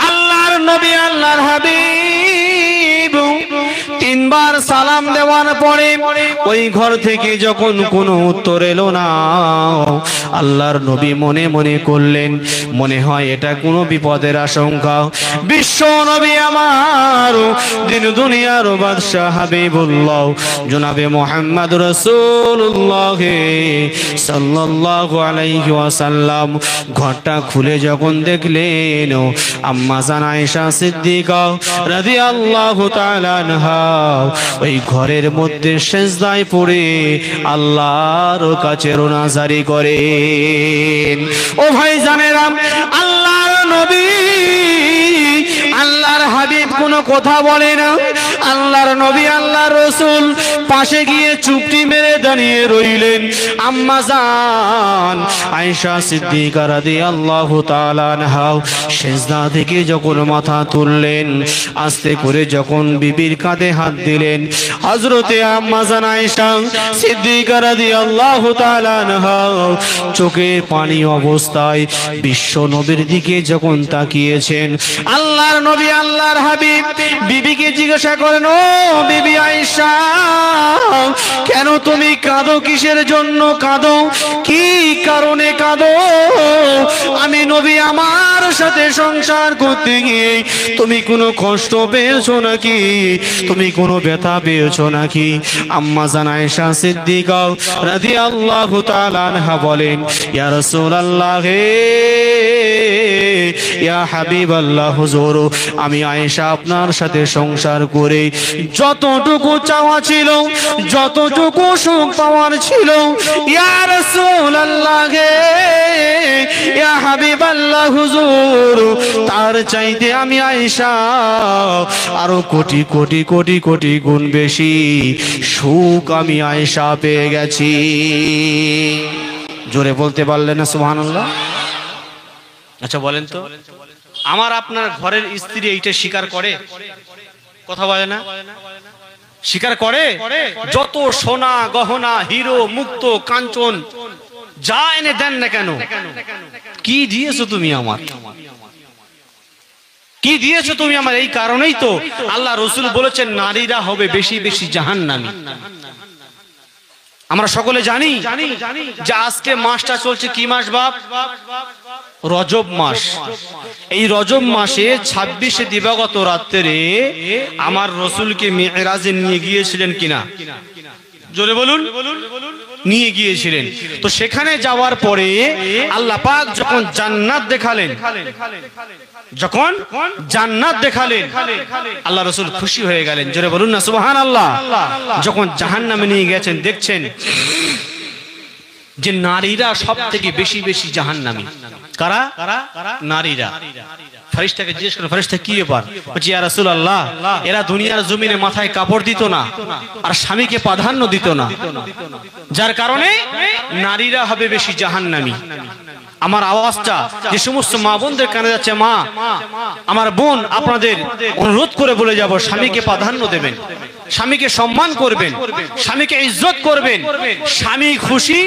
আল্লাহর নবী আল্লাহর হাবিব তিনবার সালাম দেওয়ার পরে ওই ঘর থেকে যখন কোনো উত্তর এলো না, আল্লাহর নবী মনে মনে করলেন, মনে হয় এটা কোনো বিপদের আশঙ্কা। বিশ্ব নবী আমার দিন দুনিয়ার বাদশা হাবিবুল্লাহ জনাবে মুহাম্মদ রাসূলুল্লাহ সাল্লাল্লাহু আলাইহি ওয়াসাল্লাম ঘরটা খুলে যখন দেখলেন, আম্মা জান আয়েশা সিদ্দিকা রাদিয়াল্লাহু তাআলা আনহা ওই ঘরের মধ্যে সেজদায় পড়ে আল্লাহর কাছে রোনাজারি করেন। ও ভাইজানেরা, আল্লাহর নবী আল্লাহর হাবিব কোনো কথা বলে না। আল্লাহর নবী আল্লাহর রাসূল পাশে গিয়ে চুপটি মেরে দাঁড়িয়ে রইলেন। আম্মা জান আয়েশা সিদ্দিকা রাদিয়াল্লাহু তাআলা আনহা সেজদা থেকে যখন মাথা তুললেন, আস্তে করে যখন বিবির কাঁধে হাত দিলেন, হযরতে আম্মা জান আয়েশা সিদ্দিকা রাদিয়াল্লাহু তাআলা আনহা চোখের পানি অবস্থায় বিশ্ব নবীর দিকে যখন তাকিয়েছেন, আল্লাহর নবী আল্লাহর হাবিব বিবিকে জিজ্ঞাসা করেন, ও বিবি আয়েশা কেন তুমি কাঁদো, কিসের জন্য কাঁদো, কি কারণে কাঁদো? আমি নবী আমার সাথে সংসার করতে গিয়ে তুমি কোনো কষ্ট পেয়েছো নাকি, তুমি কোনো ব্যথা পেয়েছো নাকি? আম্মা জান আয়েশা সিদ্দিকা রাদিয়াল্লাহু তাআলা আনহা বলেন, ইয়া রাসূলুল্লাহ হে ইয়া হাবিবাল্লাহ হুজুর, আমি আয়েশা আপনার সাথে সংসার করে যতটুকু চাওয়া ছিল, যতটুকু সুখ পাওয়ার ছিল, ইয়া রাসূলুল্লাহ হে ইয়া হাবিবাল্লাহ হুজুর, তার চাইতে আমি আয়েশা আরো কোটি কোটি কোটি কোটি গুণ বেশি সুখ আমি আয়েশা পেয়ে গেছি। জোরে বলতে পারলেন না সুবহানাল্লাহ? আচ্ছা বলেন তো, আমার আপনার ঘরের স্ত্রী এইটা স্বীকার করে? কথা বলে না? স্বীকার করে? যত সোনা গহনা হিরো মুক্ত কাঞ্চন যা এনে দেন না কেন, কি দিয়েছো তুমি আমার, কি দিয়েছো তুমি আমার? এই কারণেই তো আল্লাহ রাসূল বলেছেন নারীরা হবে বেশি বেশি জাহান্নামী। আমরা সকলে জানি যে আজকে মাসটা চলছে কি মাস বাপ? রজব মাস। এই রজব মাসে 26শে দিবাগত রাত্রে আমার রাসূলকে মিরাজে নিয়ে গিয়েছিলেন কিনা? জোরে বলুন। নিয়ে গিয়েছিলেন। তো সেখানে যাওয়ার পরে আল্লাহ পাক যখন জান্নাত দেখালেন, যখন জান্নাত দেখালেন, আল্লাহ রাসূল খুশি হয়ে গেলেন। জোরে বলুন না সুবহানাল্লাহ। যখন জাহান্নামে নিয়ে গেছেন, দেখছেন যে নারীরা সবথেকে বেশি বেশি জাহান্নামী। কারা? নারীরা। ফেরেশতাকে জিজ্ঞেস করেন, ফেরেশতা কি ব্যাপার? বলছে ইয়া রাসূলুল্লাহ, এরা দুনিয়ার জমিনে মাথায় কাপড় দিত না আর স্বামীকে প্রাধান্য দিত না, যার কারণে নারীরা হবে বেশি জাহান্নামী। আমার আওয়াজটা যে সমস্ত মা বোনদের কানে যাচ্ছে, মা আমার বোন আপনাদের অনুরোধ করে বলে যাব, স্বামীকে প্রাধান্য দেবেন, স্বামীকে সম্মান করবেন, স্বামীকে ইজ্জত করবেন। স্বামী খুশি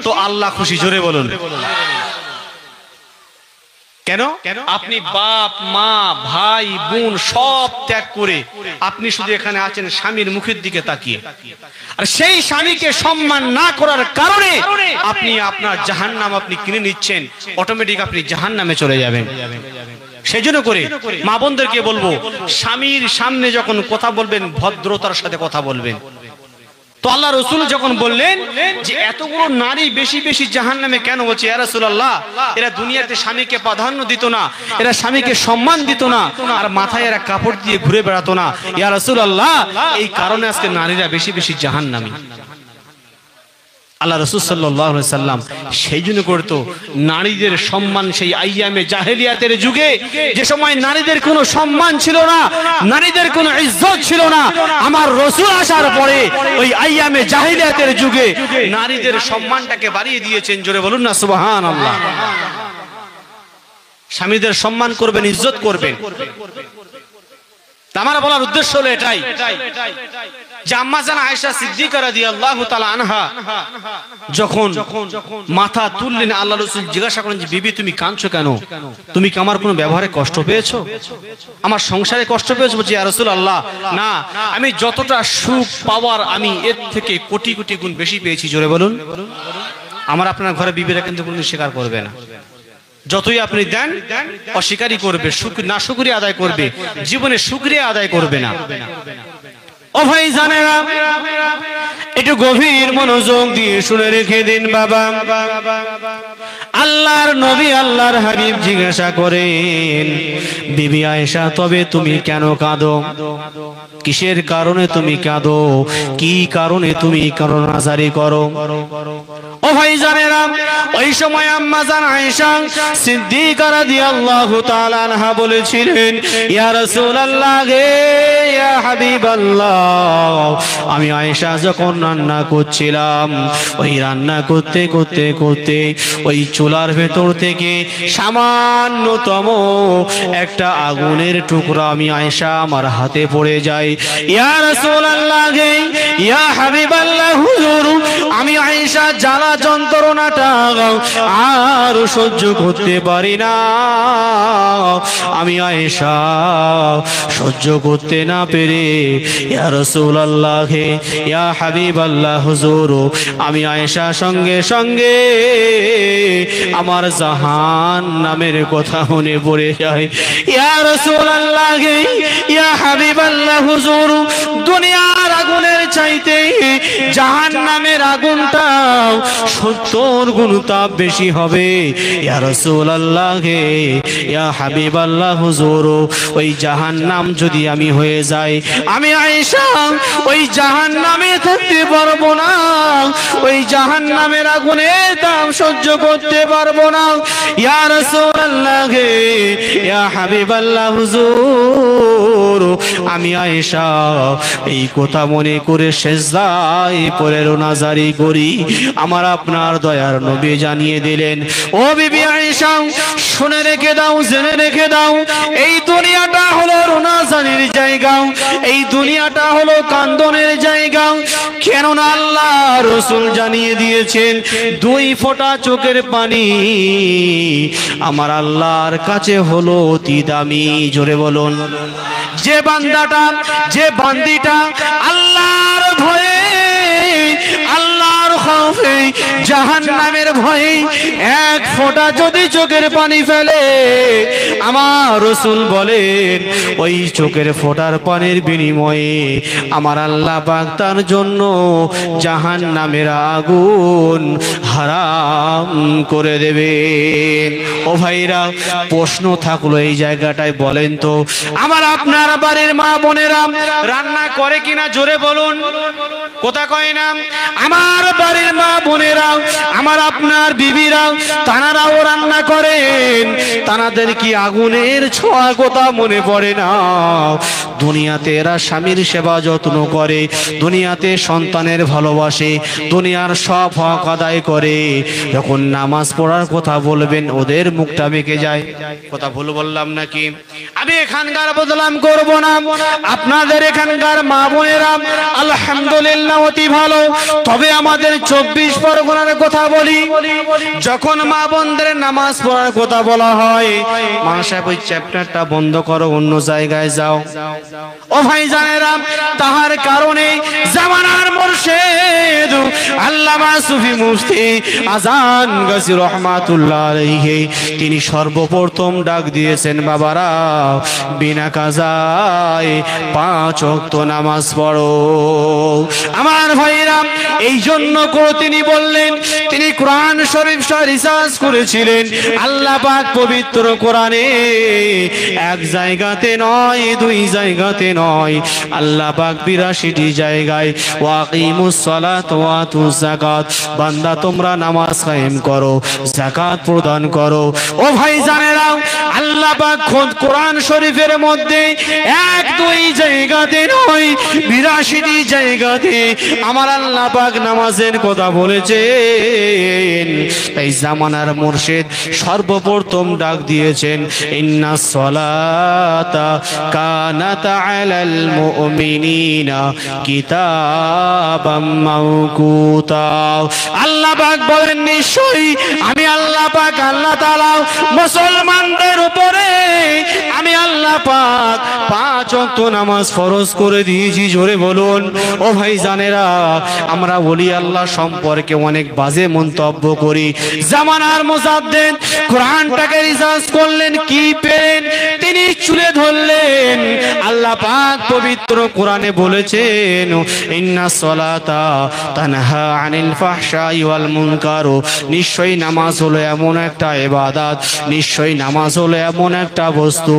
তো আল্লাহ খুশি। জোরে বলুন। কেন? আপনি বাপ মা ভাই বোন সব ত্যাগ করে আপনি শুধু এখানে আছেন স্বামীর মুখের দিকে তাকিয়ে, আর সেই স্বামীকে সম্মান না করার কারণে আপনি আপনার জাহান্নাম আপনি কিনে নিচ্ছেন, অটোমেটিক আপনি জাহান্নামে চলে যাবেন। সেজন্য করে মা বোনদেরকে বলবো, স্বামীর সামনে যখন কথা বলবেন ভদ্রতার সাথে কথা বলবেন। তো আল্লাহ রাসূল যখন বললেন যে এতগুলো নারী বেশি বেশি জাহান্নামে কেন, বলছে ইয়া রাসূলুল্লাহ, এরা দুনিয়াতে স্বামীকে প্রাধান্য দিত না, এরা স্বামীকে সম্মান দিত না, আর মাথায় এরা কাপড় দিয়ে ঘুরে বেড়াতো না। ইয়া রাসূলুল্লাহ, এই কারণে আজকে নারীরা বেশি বেশি জাহান্নামী। আল্লাহ রাসূল সাল্লাল্লাহু আলাইহি সাল্লাম সেই জন্য করতো নারীদের সম্মান। সেই আইয়ামে জাহেলিয়াতের যুগে যে সময় নারীদের কোনো সম্মান ছিল না, নারীদের কোনো ইজ্জত ছিল না, আমার রাসূল আসার পরে ওই আইয়ামে জাহেলিয়াতের যুগে নারীদের সম্মানটাকে বাড়িয়ে দিয়েছেন। জোরে বলুন না সুবহানাল্লাহ। স্বামীদের সম্মান করবেন, ইজ্জত করবেন। আমার বলার উদ্দেশ্য হলো এটাই যে আম্মা জান আয়েশা সিদ্দিকা রাদিয়াল্লাহু তাআলা আনহা যখন মাথা তুললেন, আল্লাহ রাসূল জিজ্ঞাসা করেন যে বিবি তুমি কাঁদছো কেন? তুমি কি আমার কোনো ব্যবহারে কষ্ট পেয়েছো? আমার সংসারে কষ্ট পেয়েছো? বলছি ইয়া রাসূলুল্লাহ, না, আমি যতটা সুখ পাওয়ার আমি এর থেকে কোটি কোটি গুণ বেশি পেয়েছি। জোরে বলুন। আমার আপনার ঘরে বিবিরা কিন্তু কোনদিন স্বীকার করবে না। যতই আপনি দেন অস্বীকারই করবে, না শুকরিয়া আদায় করবে, জীবনে শুকরিয়া আদায় করবে না। ও ভাই জানেরা, একটু গভীর মনোযোগ দিয়ে শুনে রেখে দিন বাবা। আল্লাহর নবী আল্লাহর হাবিব জিজ্ঞাসা করেন, বিবি আয়েশা তবে তুমি কেন কাঁদো? কিসের কারণে তুমি কাঁদো? কি কারণে তুমি কান্নাজারি করো? ও ভাই জানেরা, ওই সময় আম্মা জান আয়েশা সিদ্দিকা রাদিয়াল্লাহু তাআলা আনহা বলেছিলেন, ইয়া রাসূলুল্লাহ হে ইয়া হাবিবাল্লাহ, আমি আয়েশা যখন রান্না করছিলাম, ওই রান্না করতে করতে করতে ওই চুলা চুলার ভেতর থেকে সামান্যতম একটা আগুনের টুকরা আমি আয়েশা আমার হাতে পড়ে যায়। ইয়া রাসূলুল্লাহ, ইয়া হাবিবাল্লাহ, হুজুর আমি আয়েশা জ্বালা যন্ত্রণাটা আর সহ্য করতে পারি না। আমি আয়েশা সহ্য করতে না পেরে ইয়া রাসূলুল্লাহ, ইয়া হাবিবাল্লাহ, হুজুর আমি আয়েশা সঙ্গে সঙ্গে আমার জাহান্নামের কথা মনে পড়ে যায়। ইয়া রাসূলুল্লাহ, ইয়া হাবিবাল্লাহ, হুজুর দুনিয়ার আগুনের চাইতে জাহান্নামের আগুনটা 70 গুণ তাপ বেশি হবে। ইয়া রাসূলুল্লাহ, ইয়া হাবিবাল্লাহ, হুজুর ওই জাহান্নাম যদি আমি হয়ে যাই, আমি আয়েশা ওই জাহান্নামে থাকতে পারবো না, ওই জাহান্নামের আগুনের তাপ সহ্য করতে পারবো না। ইয়া রাসূলুল্লাহ, ইয়া হাবিবাল্লাহ, হুজুর আমি আয়েশা এই কথা মনে করে সিজদায় পড়ে রোনাজারি করি। আমার আপনার দয়ার নবী জানিয়ে দিলেন, ও বিবি আয়েশা শুনে রেখে দাও, জেনে রেখে দাও, এই দুনিয়াটা হলো রোনাজারির জায়গা, এই দুনিয়াটা হলো কান্দনের জায়গা। কেননা আল্লাহ রাসূল জানিয়ে দিয়েছেন 2 ফোঁটা চোখের পানি আমার আল্লাহর কাছে হলো অতি দামি। জোরে বলুন, যে বান্দাটা, যে বান্দিটা আল্লাহর ভয়ে, আল্লাহর খৌফে, জাহান্নামের ভয়ে 1 ফোঁটা যদি চোখের পানি ফেলে, আমার রাসূল বলেন ওই চোখের ফোঁটার পানির বিনিময়ে আমার আল্লাহ পাক তার জন্য জাহান্নামের আগুন হারাম করে দেবেন। ও ভাইরা, প্রশ্ন থাকলো এই জায়গাটায়, বলেন তো আমার আপনার বাড়ির মা বোনেরা রান্না করে কিনা? জোরে বলুন, কথা কয় না? আমার বাড়ির মা বোনেরা, আমার আপনার বিবিরা, তানারাও রান্না করেন, তানাদের কি আগুনের ছোঁয়া কথা মনে পড়ে না? দুনিয়াতে এরা স্বামীর সেবা যত্ন করে, দুনিয়াতে সন্তানের ভালোবাসে, দুনিয়ার সব হক আদায় করে, যখন নামাজ পড়ার কথা বলবেন ওদের মুখটা বেঁকে যায়। কথা ভুল বললাম নাকি? আমি এখানকার বদনাম করব না, আপনাদের এখানকার মা বোনেরা আলহামদুলিল্লাহ অতি ভালো। তবে আমাদের 24 পরগনার কথা বলি, যখন মা বোনদের নামাজ পড়ার কথা বলা হয়, মা সাহেব ওই চ্যাপ্টারটা বন্ধ করো, অন্য জায়গায় যাও। ও ভাই জানেরা, তাহার কারণে জামানার মুর্শিদ আল্লামা সুফি মুফতি আজান গাজী রহমাতুল্লাহ আলাইহি তিনি সর্বপ্রথম ডাক দিয়েছেন, বাবারা বিনা কাজায় 5 ওয়াক্ত নামাজ পড়ো। আমার ভাইরা, এই জন্য করে তিনি বললেন, তিনি কোরআন শরীফ রিসার্চ করেছিলেন। আল্লাহ পাক পবিত্র কোরআনে 1 জায়গাতে নয়, 2 জায়গাতে নয়, আল্লাহ পাক 82টি জায়গায় ওয়াকিমুস সালাত ওয়া আতুজ যাকাত, বান্দা তোমরা নামাজ কায়েম করো, যাকাত প্রদান করো। ও ভাই জানেরা, আল্লাহ পাক খোদ কোরআন শরীফের মধ্যে 1-2 জায়গাতে নয়, 82টি জায়গাতে আমার আল্লাহ পাক নামাজের কথা বলেছেন। এই জামানার মুর্শিদ সর্বপ্রথম ডাক দিয়েছেন, ইন্নাস সালাতা কানাত আলাল মুমিনিনা কিতাবাম মাওকুতা। আল্লাহ পাক বলেন, নিশ্চয়ই আমি আল্লাহ পাক, আল্লাহ তাআলা মুসলমানদের উপরে আমি আল্লাহ পাক 5 ওয়াক্ত নামাজ ফরজ করে দিয়েছি। জোরে বলুন। ও ভাই জানেরা, আমরা ওলি আল্লাহ সম্পর্কে অনেক বাজে মন্তব্য করি। জামানার মুজাদ্দিদ কোরআনটাকে রিসার্চ করলেন, কি পেলেন? তিনি চুলে ধরলেন, আল্লাহ পাক পবিত্র কোরআনে বলেছেন, ইন্নাস সালাতা তানহা আনিল ফাহশাই ওয়াল মুনকার। নিশ্চয়ই নামাজ হলো এমন একটা ইবাদত, নিশ্চয়ই নামাজ হলো এমন একটা বস্তু,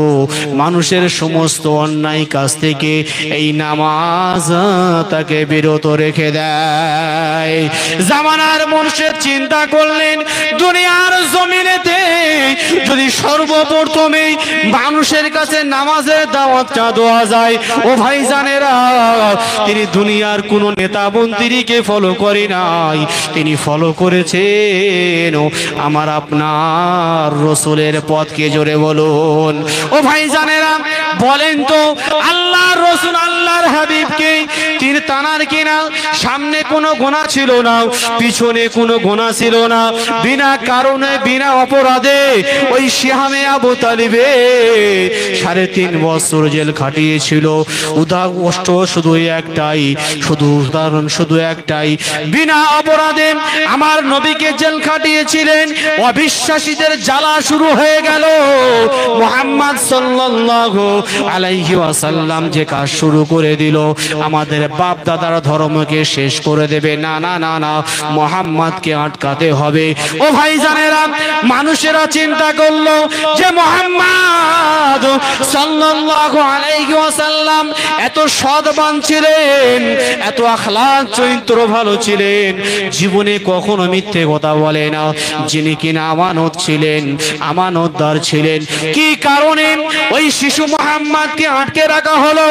মানুষের সমস্ত অন্যায় কাজ থেকে এই নামাজ তাকে বিরত রেখে দেয়। জামানার মুর্শিদ চিন্তা করলেন, দুনিয়ার জমিনেতে যদি সর্বপ্রথমে মানুষের কাছে নামাজের দাওয়াতটা দেওয়া যায়, ও ভাই জানেরা, তিনি দুনিয়ার কোন নেতা মন্ত্রীকে ফলো করি না, নাই, তিনি ফলো করেছেন আমার আপনার রসুলের পথকে। জোরে বলুন ও ভাই জানেরা, বলেন তো আল্লাহর রসুল আল্লাহর হাবিবকে তীর টানার কিনা সামনে কোনো গোনা ছিল না, পিছনে কোনো গোনা ছিল না, বিনা কারণে বিনা অপরাধে ওই সিহামে আবু তালিবে 3.5 বছর জেল খাটিয়েছিল। উদাহরণ শুধু একটাই, উদাহরণ শুধু একটাই, বিনা অপরাধে আমার নবীকে জেল খাটিয়েছিলেন। অবিশ্বাসীদের জ্বালা শুরু হয়ে গেল। মুহাম্মদ সাল্লাল্লাহু আলাইহি ওয়াসাল্লাম যে কাজ শুরু করে দিল, আমাদের বাপ দাদার ধর্মকে শেষ করে দেবে। না না না না, মুহাম্মদকে আটকাতে হবে। ও ভাই জানেরা, মানুষেরা চিন্তা করলো যে মুহাম্মদ সাল্লাল্লাহু আলাইহি ওয়াসাল্লাম এত সৎবান ছিলেন, এত আখলাক চরিত্র ভালো ছিলেন, জীবনে কখনো মিথ্যে কথা বলে না, যিনি কিনা আমানত ছিলেন, আমানতদার ছিলেন। কি কারণে ওই শিশু মুহাম্মদকে আটকে রাখা হলো?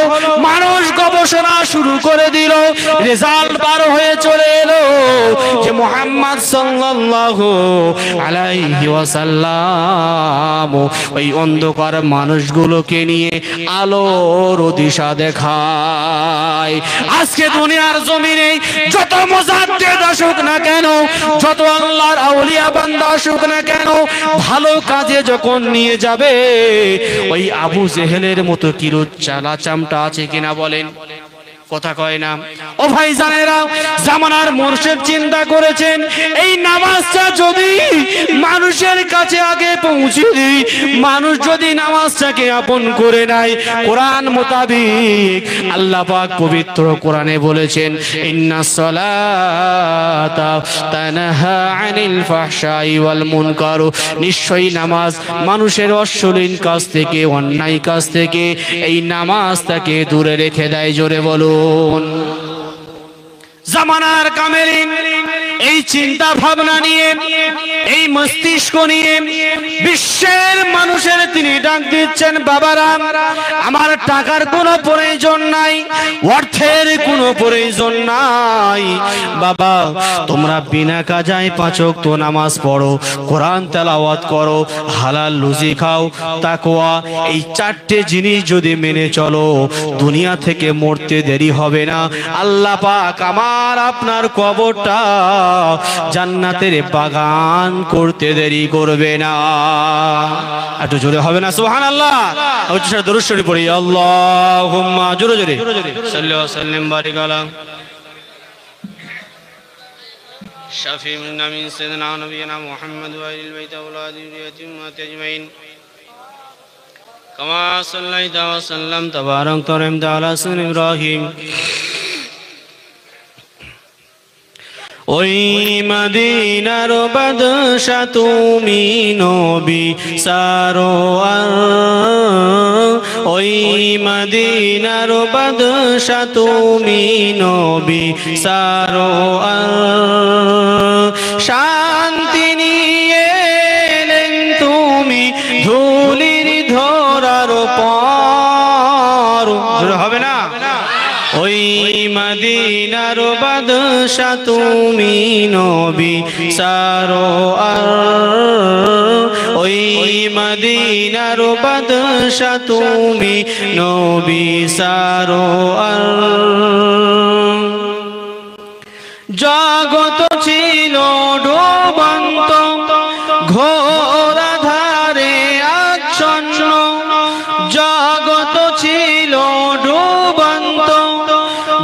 মানুষ গবেষণা শুরু করে দিল, রেজাল্ট বার হয়ে চলে এলো যে মুহাম্মদ সাল্লাল্লাহু আলাইহি ওয়াসাল্লাম ওই অন্ধকার মানুষগুলোকে নিয়ে আলোর দিশা দেখায়। আজকে দুনিয়ার জমিনে যত মুজাদ্দিদ আসুক না কেন, যত আল্লাহর আউলিয়া বান্দা আসুক না কেন, ভালো কাজে যখন নিয়ে যাবে, ওই আবু জেহেলের মতো কিরুত চালা চামটা আছে কিনা বলেন? কথা কয় না। ও ভাই জানেরা, জামানার মুর্শিদ চিন্তা করেছেন এই নামাজটা যদি মানুষের কাছে আগে পৌঁছে দিই, মানুষ যদি নামাজটাকে আপন করে নেয় কোরআন মোতাবেক, আল্লাহ পাক পবিত্র কোরআনে বলেছেন ইন্নাস সালাতা তানহা আনিল ফাহশাই ওয়াল মুনকার, নিশ্চয়ই নামাজ মানুষের অশ্লীল কাজ থেকে, অন্যায় কাজ থেকে এই নামাজ তাকে দূরে রেখে দেয়। জোরে বলো। জামানার কামেলিন এই চিন্তা ভাবনা নিয়ে, এই মস্তিষ্ক নিয়ে বিশ্বের মানুষের তিনি ডাক দিচ্ছেন, বাবারা আমার টাকার কোনো প্রয়োজন নাই, অর্থের কোনো প্রয়োজন নাই, বাবা তোমরা বিনা কাজায় 5 ওয়াক্ত নামাজ পড়ো, কোরআন তেলাওয়াত করো, হালাল রুজি খাও, তাকওয়া, এই 4টে জিনিস যদি মেনে চলো, দুনিয়া থেকে মরতে দেরি হবে না। আল্লাহ পাক আমার আপনার কবরটা জান্নাতের বাগান করতে দেরি করবে না। একটু জোরে হবে না সুবহানাল্লাহ? উচ্চ দরুদ শরীফ পড়ি, আল্লাহুম্মা, জোরে জোরে সাল্লাল্লাহু আলাইহি ওয়াসাল্লাম বারিক আলা শাফি মিন সাইয়্যিদিনা নবিয়িনা মুহাম্মদ ওয়া আলিল বাইত ওয়া আলিহি আজমাইন কামা সাল্লাইতা ওয়া সাল্লাম তাবারাক তারহিমতা আলা সুন ইব্রাহিম। ওই মদিনার বাদশা তুমি নবী সারোয়ার, ওই মদিনার বাদশা তুমি নবী সারোয়ার, শান্তি নিয়ে এলেন তুমি ধুলির ধরার পর। হবে না? ওই মদিনার বাদশা তুমি নবী সারোয়ার, ওই মদিনার বাদশা তুমি নবী সারোয়ার। জগৎ ছিল ডুবন্ত ঘোর ধারে আচ্ছন্ন, জগৎ ছিল ডুবন্ত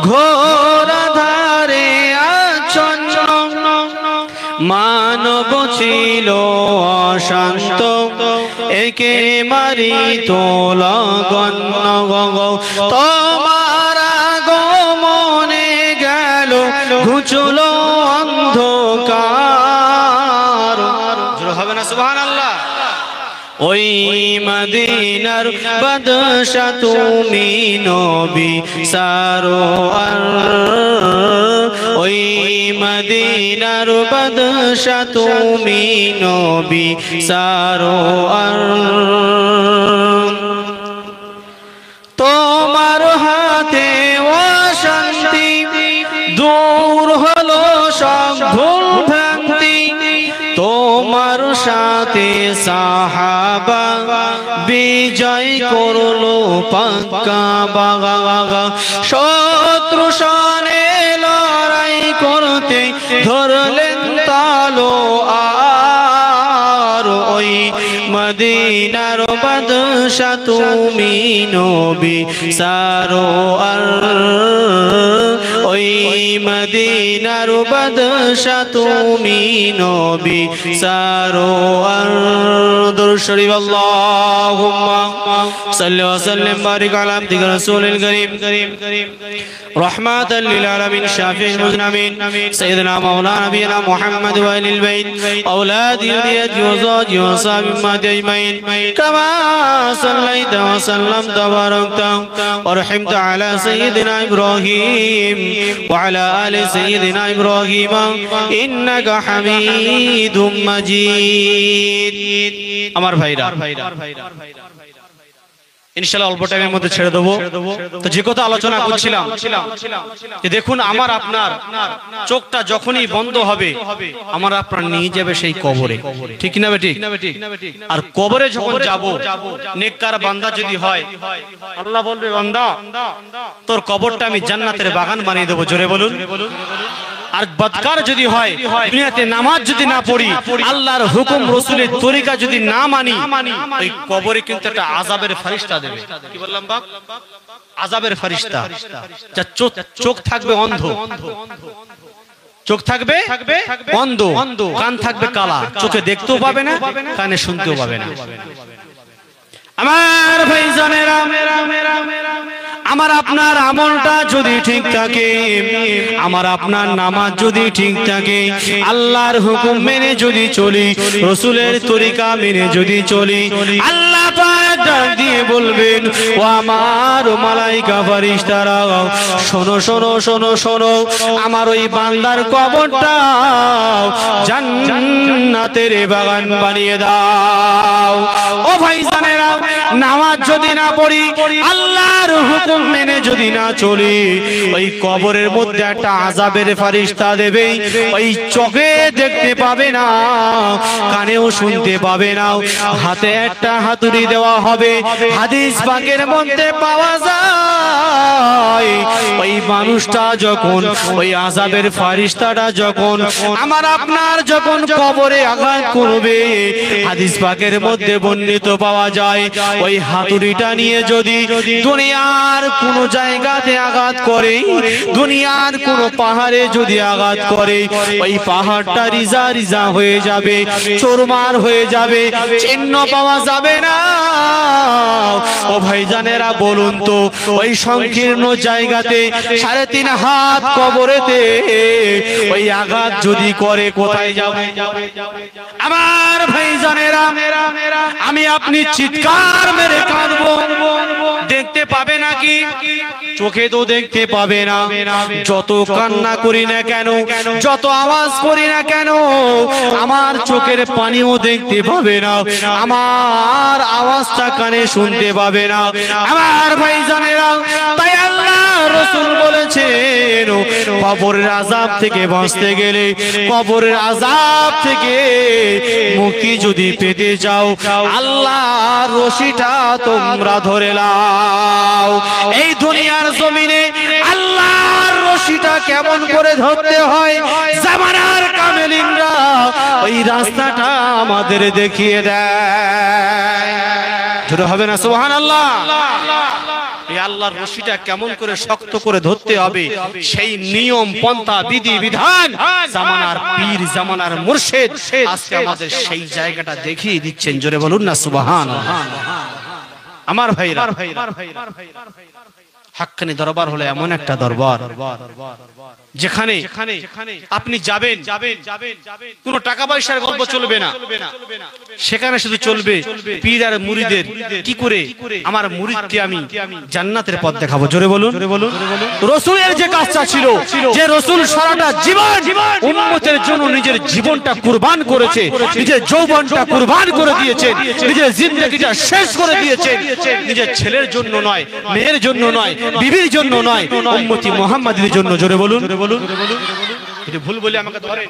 ঘোর ধারে আচ্ছন্ন, মানব ছিল অশান্ত একে মারিত লগন্য, তোমার আগমনে গেল ঘুচলো অন্ধকার। হবে না সুবহানাল্লাহ? ওই মদিনার বাদশা তুমি নবী সারোয়ার, ওই মদিনার বাদশা তুমি নবী সারোয়ার। তোমার হাতে অশান্তি দূর হলো সব ভুল ভ্রান্তি তোমার সাথে সাহাবা বিজয় করলো পাক্কা বাগা শত্রু সানে লড়াই করতে ধরলেন তালো আর ওই মদিনার বাদশা তুমি নবী সারোয়ার ওই মদিনার বাদশা তুমি নবী সারোয়ার দুরূদ শরীফ আল্লাহুম্মা সাল্লি ওয়া সাল্লিম বারিক আলা আবদিকা রাসূলিল কারীম রাহমাতাল লিল আলামিন শাফিউল মুজনামিন সাইয়্যিদিনা মাওলানা নবিয়িনা মুহাম্মদ ওয়া আলিল বাইত আওলাদি দিয়াতি ওয়া যাজি ওয়া সাহাবিহি আজমাইন কামা সাল্লাইতা ওয়া সাল্লামতা ওয়া বারাকতা ওয়া রাহিমতা আলা সাইয়্যিদিনা ইব্রাহিম ওয়া আলা আলি সাইয়্যিদিনা ইব্রাহিম ইন্নাকা হামিদুম মাজিদ। আমার ভাইরা ইনশাআল্লাহ অল্প টাইমের মধ্যে ছেড়ে দেবো। তো যে কথা আলোচনা করছিলাম যে দেখুন আমার আপনার চোখটা যখনই বন্ধ হবে আমার আপনার নিয়ে যাবে সেই কবরে, ঠিক না বেঠিক? আর কবরে যখন যাব নেককার বান্দা যদি হয় আল্লাহ বলবে বান্দা তোর কবরটা আমি জান্নাতের বাগান বানিয়ে দেবো, জোরে বলুন। আর বদকার যদি হয় দুনিয়াতে নামাজ যদি না পড়ি আল্লাহর হুকুম রাসূলের তরিকা যদি না মানি ওই কবরে কিন্তু একটা আযাবের ফেরেশতা দেবে। কি বললাম বাপ? আযাবের ফেরেশতা। যা চোখ থাকবে অন্ধ, চোখ থাকবে অন্ধ, কান থাকবে কালা, চোখে দেখতেও পাবে না কানে শুনতেও পাবে না। আমার ভাইজানেরা আমার আপনার আমলটা যদি ঠিক থাকে, আমার আপনার নামাজ যদি ঠিক থাকে, আল্লাহর হুকুম মেনে যদি চলি, রাসূলের তরিকা মেনে যদি চলি, আল্লাহ পাক ডাক দিয়ে বলবেন ও আমার মালায়েকা ফেরেশতারা শোনো শোনো শোনো শোনো আমার ওই বান্দার কবরটা জান্নাতের বাগান বানিয়ে দাও। ও ভাইজানেরা নামাজ যদি না পড়ি আল্লাহর হুকুম মেনে যদি না চলি ওই কবরের মধ্যে একটা আযাবের ফেরেশতা দেবে, ওই চোখে দেখতে পাবে না কানেও শুনতে পাবে না, হাতে একটা হাতুড়ি দেওয়া হবে। হাদিস পাকের মধ্যে পাওয়া যায় ওই মানুষটা যখন ওই আযাবের ফেরেশতাটা যখন আমার আপনার যখন কবরে আঘাত করবে হাদিস পাকের মধ্যে বর্ণিত পাওয়া যায় ওই হাতুড়িটা নিয়ে যদি দুনিয়ার কোন জায়গাতে আঘাত করে, দুনিয়ার কোন পাহাড়ে যদি আঘাত করে ওই পাহাড়টা রিজা রিজা হয়ে যাবে, চুরমার হয়ে যাবে, চিহ্ন পাওয়া যাবে না। ও ভাইজানেরা বলুন তো ওই সংকীর্ণ জায়গাতে 3.5 হাত কবরেতে ওই আঘাত যদি করে কোথায় যাবে? আমার ভাইজানেরা আমি আপনি চিৎকার মেরে কাঁদবো, দেখতে পাবে নাকি? চোখে তো দেখতে পাবে না। যত কান্না করি না কেন, যত আওয়াজ করি না কেন, আমার চোখের পানিও দেখতে পাবে না, আমার আওয়াজটা কানে শুনতে পাবে না। আমার ভাইজানেরা তাই আল্লাহ রাসূল বলেছেন কবরের আযাব থেকে বাঁচতে গেলে, কবরের আযাব থেকে মুক্তি যদি পেতে চাও আল্লাহর রশিটা তোমরা ধরে নাও। এই দুনিয়ার জমিনে আল্লাহর রশিটা কেমন করে ধরতে হয় জামানার কামেলিনরা ওই রাস্তাটা আমাদের দেখিয়ে দেয়। জোরে হবে না সুবহানাল্লাহ? এই আল্লাহর রশিটা কেমন করে শক্ত করে ধরতে হবে সেই নিয়ম পন্থা বিধি বিধান জামানার পীর জামানার মুর্শিদ আজকে আমাদের সেই জায়গাটা দেখিয়ে দিচ্ছেন। জোরে বলুন না সুবহানাল্লাহ। আমার ভাইরা হাক্কানি দরবার হলো এমন একটা দরবার যেখানে আপনি যাবেন কোনো টাকা পয়সার গল্প চলবে না, সেখানে শুধু চলবে পীর আর মুরিদের কি করে আমার মুরিদকে আমি জান্নাতের পথ দেখাবো। জোরে বলুন। রাসূলের যে কাজটা ছিল, যে রাসূল সারাটা জীবন উম্মতের জন্য নিজের জীবনটা কুরবান করেছে, নিজের যৌবনটা কুরবান করে দিয়েছেন, নিজের জিন্দেগিটা শেষ করে দিয়েছেন, নিজের ছেলের জন্য নয়, মেয়ের জন্য নয়, বিবির জন্য নয়, উম্মতি মুহাম্মাদীর জন্য। জোরে বলুন। যদি ভুল বলি আমাকে ধরেন।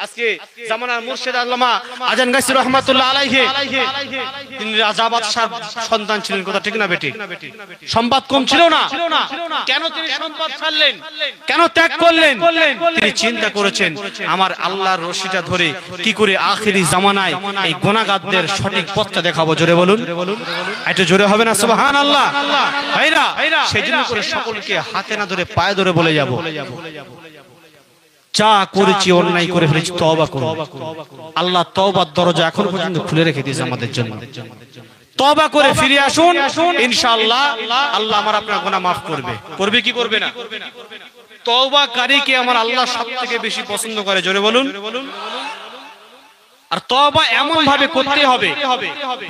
আজকে জামানার মুর্শিদ আল্লামা আজান গাছী রহমাতুল্লাহ আলাইহি তিনি রাজা বাদশার সন্তান ছিলেন, কথা ঠিক না বেটি? সম্পদ কম ছিল না, কেন তিনি সম্পদ ছাড়লেন, কেন ত্যাগ করলেন? তিনি চিন্তা করেছেন আমার আল্লাহর রশিটা ধরে কি করে আখিরি জামানায় এই গুনাহগারদের সঠিক পথটা দেখাবো। জোরে বলুন, একটু জোরে হবে না সুবহানাল্লাহ? ভাইরা সেজন্য করে সকলকে হাতে না ধরে পায়ে ধরে বলে যাব, যা করেছি অন্যায় করে ফেলেছি তওবা করো। আল্লাহ তওবার দরজা এখন পর্যন্ত খুলে রেখে দিয়েছে আমাদের জন্য। তওবা করে ফিরে আসুন, ইনশাআল্লাহ আল্লাহ আমার আপনার গুনাহ maaf করবে। করবে কি করবে না? তওবাকারীকে আমার আল্লাহ সবথেকে বেশি পছন্দ করে। জোরে বলুন। আর তওবা এমন ভাবে করতে হবে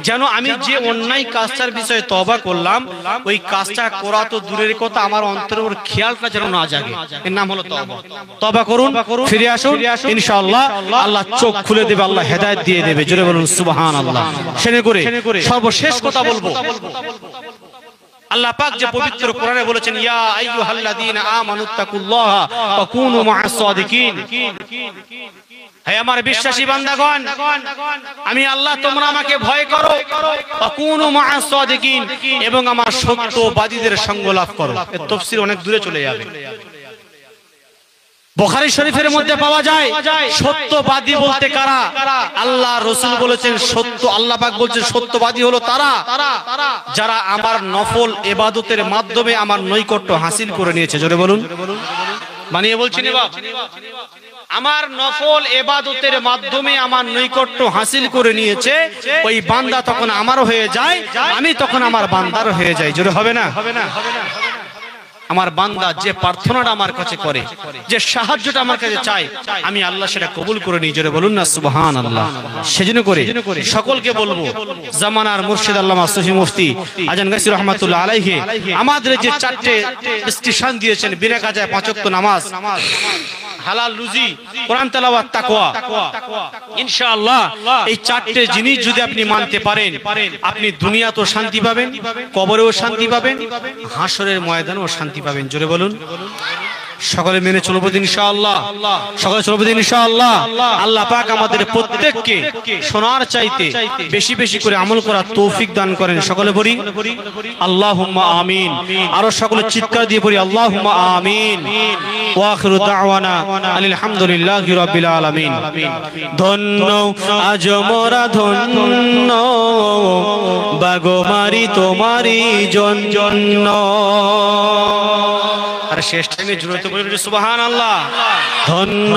যেন আমি যে অন্যায় কাজটার বিষয়ে তওবা করলাম ওই কাজটা করা তো দূরের কথা, আমার অন্তরের উপর খেয়ালটা যেন না জাগে। এর নাম হলো তওবা। তওবা করুন, ফিরে আসুন, ইনশাআল্লাহ আল্লাহ চোখ খুলে দেবে, আল্লাহ হেদায়েত দিয়ে দেবে। জোরে বলুন সুবহানাল্লাহ। সেনে করে সর্বশেষ কথা বলবো, আল্লাহ পাক যে পবিত্র কোরআনে বলেছেন ইয়া আইয়ুহাল্লাযীনা আমানুত্তাকুল্লাহা ওয়া কুনু মা'আস সাদিকিন। হে আমার বিশ্বাসী বান্দাগণ, আমি আল্লাহ তোমরা আমাকে ভয় করো, ওয়া কুনু মা'আস সাদিকিন, এবং আমার সত্যবাদীদের সঙ্গ লাভ করো। এর তাফসীর অনেক দূরে চলে যাবে। বুখারী শরীফের মধ্যে পাওয়া যায় সত্যবাদী বলতে কারা? আল্লাহ রাসূল বলেছেন সত্য, আল্লাহ পাক বলেছেন সত্যবাদী হলো তারা যারা আমার নফল ইবাদতের মাধ্যমে আমার নৈকট্য হাসিল করে নিয়েছে। জোরে বলুন। মানিয়ে বলছি না বাপ? আমার নফল ইবাদতের মাধ্যমে আমার নৈকট্য হাসিল করে নিয়েছে, ওই বান্দা তখন আমারও হয়ে যায়, আমি তখন আমার বান্দার হয়ে যাই। জোরে হবে না? আমার বান্দা যে প্রার্থনাটা আমার কাছে করে, যে সাহায্যটা আমার কাছে চায়, আমি আল্লাহ সেটা কবুল করে নিই। জোরে বলুন না সুবহানাল্লাহ। সেজন্য করে সকলকে বলবো, জামানার মুর্শিদ আল্লামা সুফি মুফতি আজান গাছী রহমাতুল্লাহ আলাইহি আমাদের যে চারটে স্টেশন দিয়েছেন, বিনা কাজায় 5 ওয়াক্ত নামাজ, হালাল রুজি, কোরআন তেলাওয়াত, তাকওয়া, ইনশাআল্লাহ এই চারটে জিনিস যদি আপনি মানতে পারেন, আপনি দুনিয়াতেও শান্তি পাবেন, কবরেও শান্তি পাবেন, হাসরের ময়দানেও শান্তি পাবেন। জোরে বলুন। সকলে মেনে চলবো ইনশাআল্লাহ, সকলে চলবো ইনশাআল্লাহ। আল্লাহ পাক আমাদের প্রত্যেককে শোনার চাইতে বেশি বেশি করে আমল করার তৌফিক দান করেন। সকলে বলি আল্লাহুম্মা আমিন। আর সকলে চিৎকার দিয়ে বলি আল্লাহুম্মা আমিন। ওয়া আখিরু দাওয়ানা আলহামদুলিল্লাহি রাব্বিল আলামিন। ধন্য আজ মোরা ধন্য, বাগমারি তোমারি জন্য। আর শেষ টাইমে জুড়তে বলি সুবহানাল্লাহ। ধন্য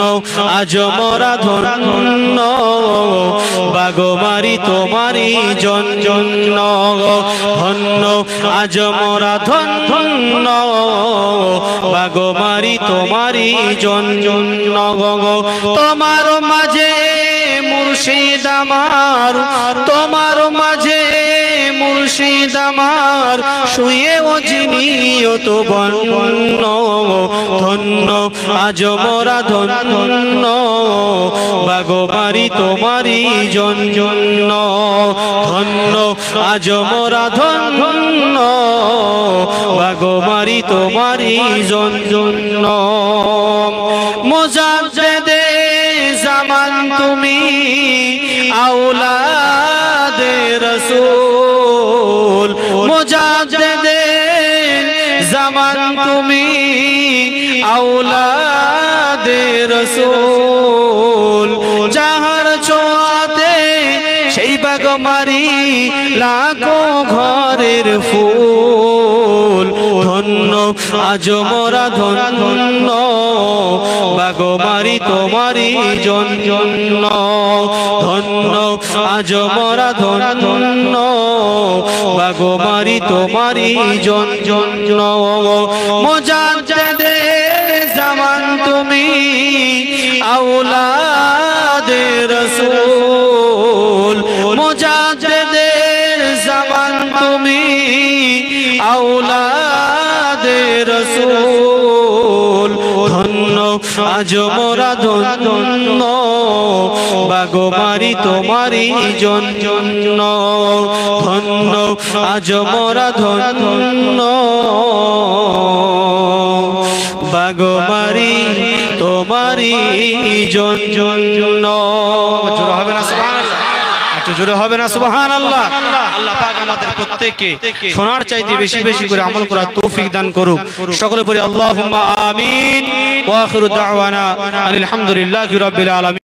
আজ মোরা ধন্য, বাগমারি তোমারি জন্য। ধন্য আজ মোরা ধন্য, বাগমারি তোমারি জন্য। তোমার মাঝে মুর্শিদ আমার, তোমার মাঝে মুর্শিদ আমার, শুয়ে ও জিনিও তো বন্য। ধন্য আজ মোরা ধন্য, বাগমারি তোমারি জন্য। ধন্য আজ মোরা ধন্য, বাগমারি তোমারি জন্য। মুজাদ্দিদে জামান তুমি, আওলাদে রাসূল। মুজাদ্দিদে জামান তুমি, আওলাদে রাসূল। যাহার ছোঁয়াতে সেই বাগমারি লাখো ঘরের ফুল। ধন্য আজ মোরা ধন্য, বাগমারি তোমারি জন্য। ধন্য আজ মোরা ধন্য, বাগমারি তোমারি জন্য। মুজাদ্দিদে জামান তুমি, আওলাদে রাসূল। মুজাদ্দিদে জামান তুমি, আওলাদে রাসূল। ধন্য আজ মোরা ধন্য, বাগমারি তোমারি জন্য। ধন্য আজ মোরা ধন্য, বাগমারি তোমারই জন্য। জোরে হবে না সুবহানাল্লাহ? একটু জোরে হবে না সুবহানাল্লাহ? আল্লাহ পাক আমাদের প্রত্যেককে শোনার চাইতে বেশি বেশি করে আমল করার তৌফিক দান করুক। সকলে পড়ি আল্লাহুম্মা আমিন। ওয়া আখিরু দাওয়ানা আলহামদুলিল্লাহি রাব্বিল আলামিন।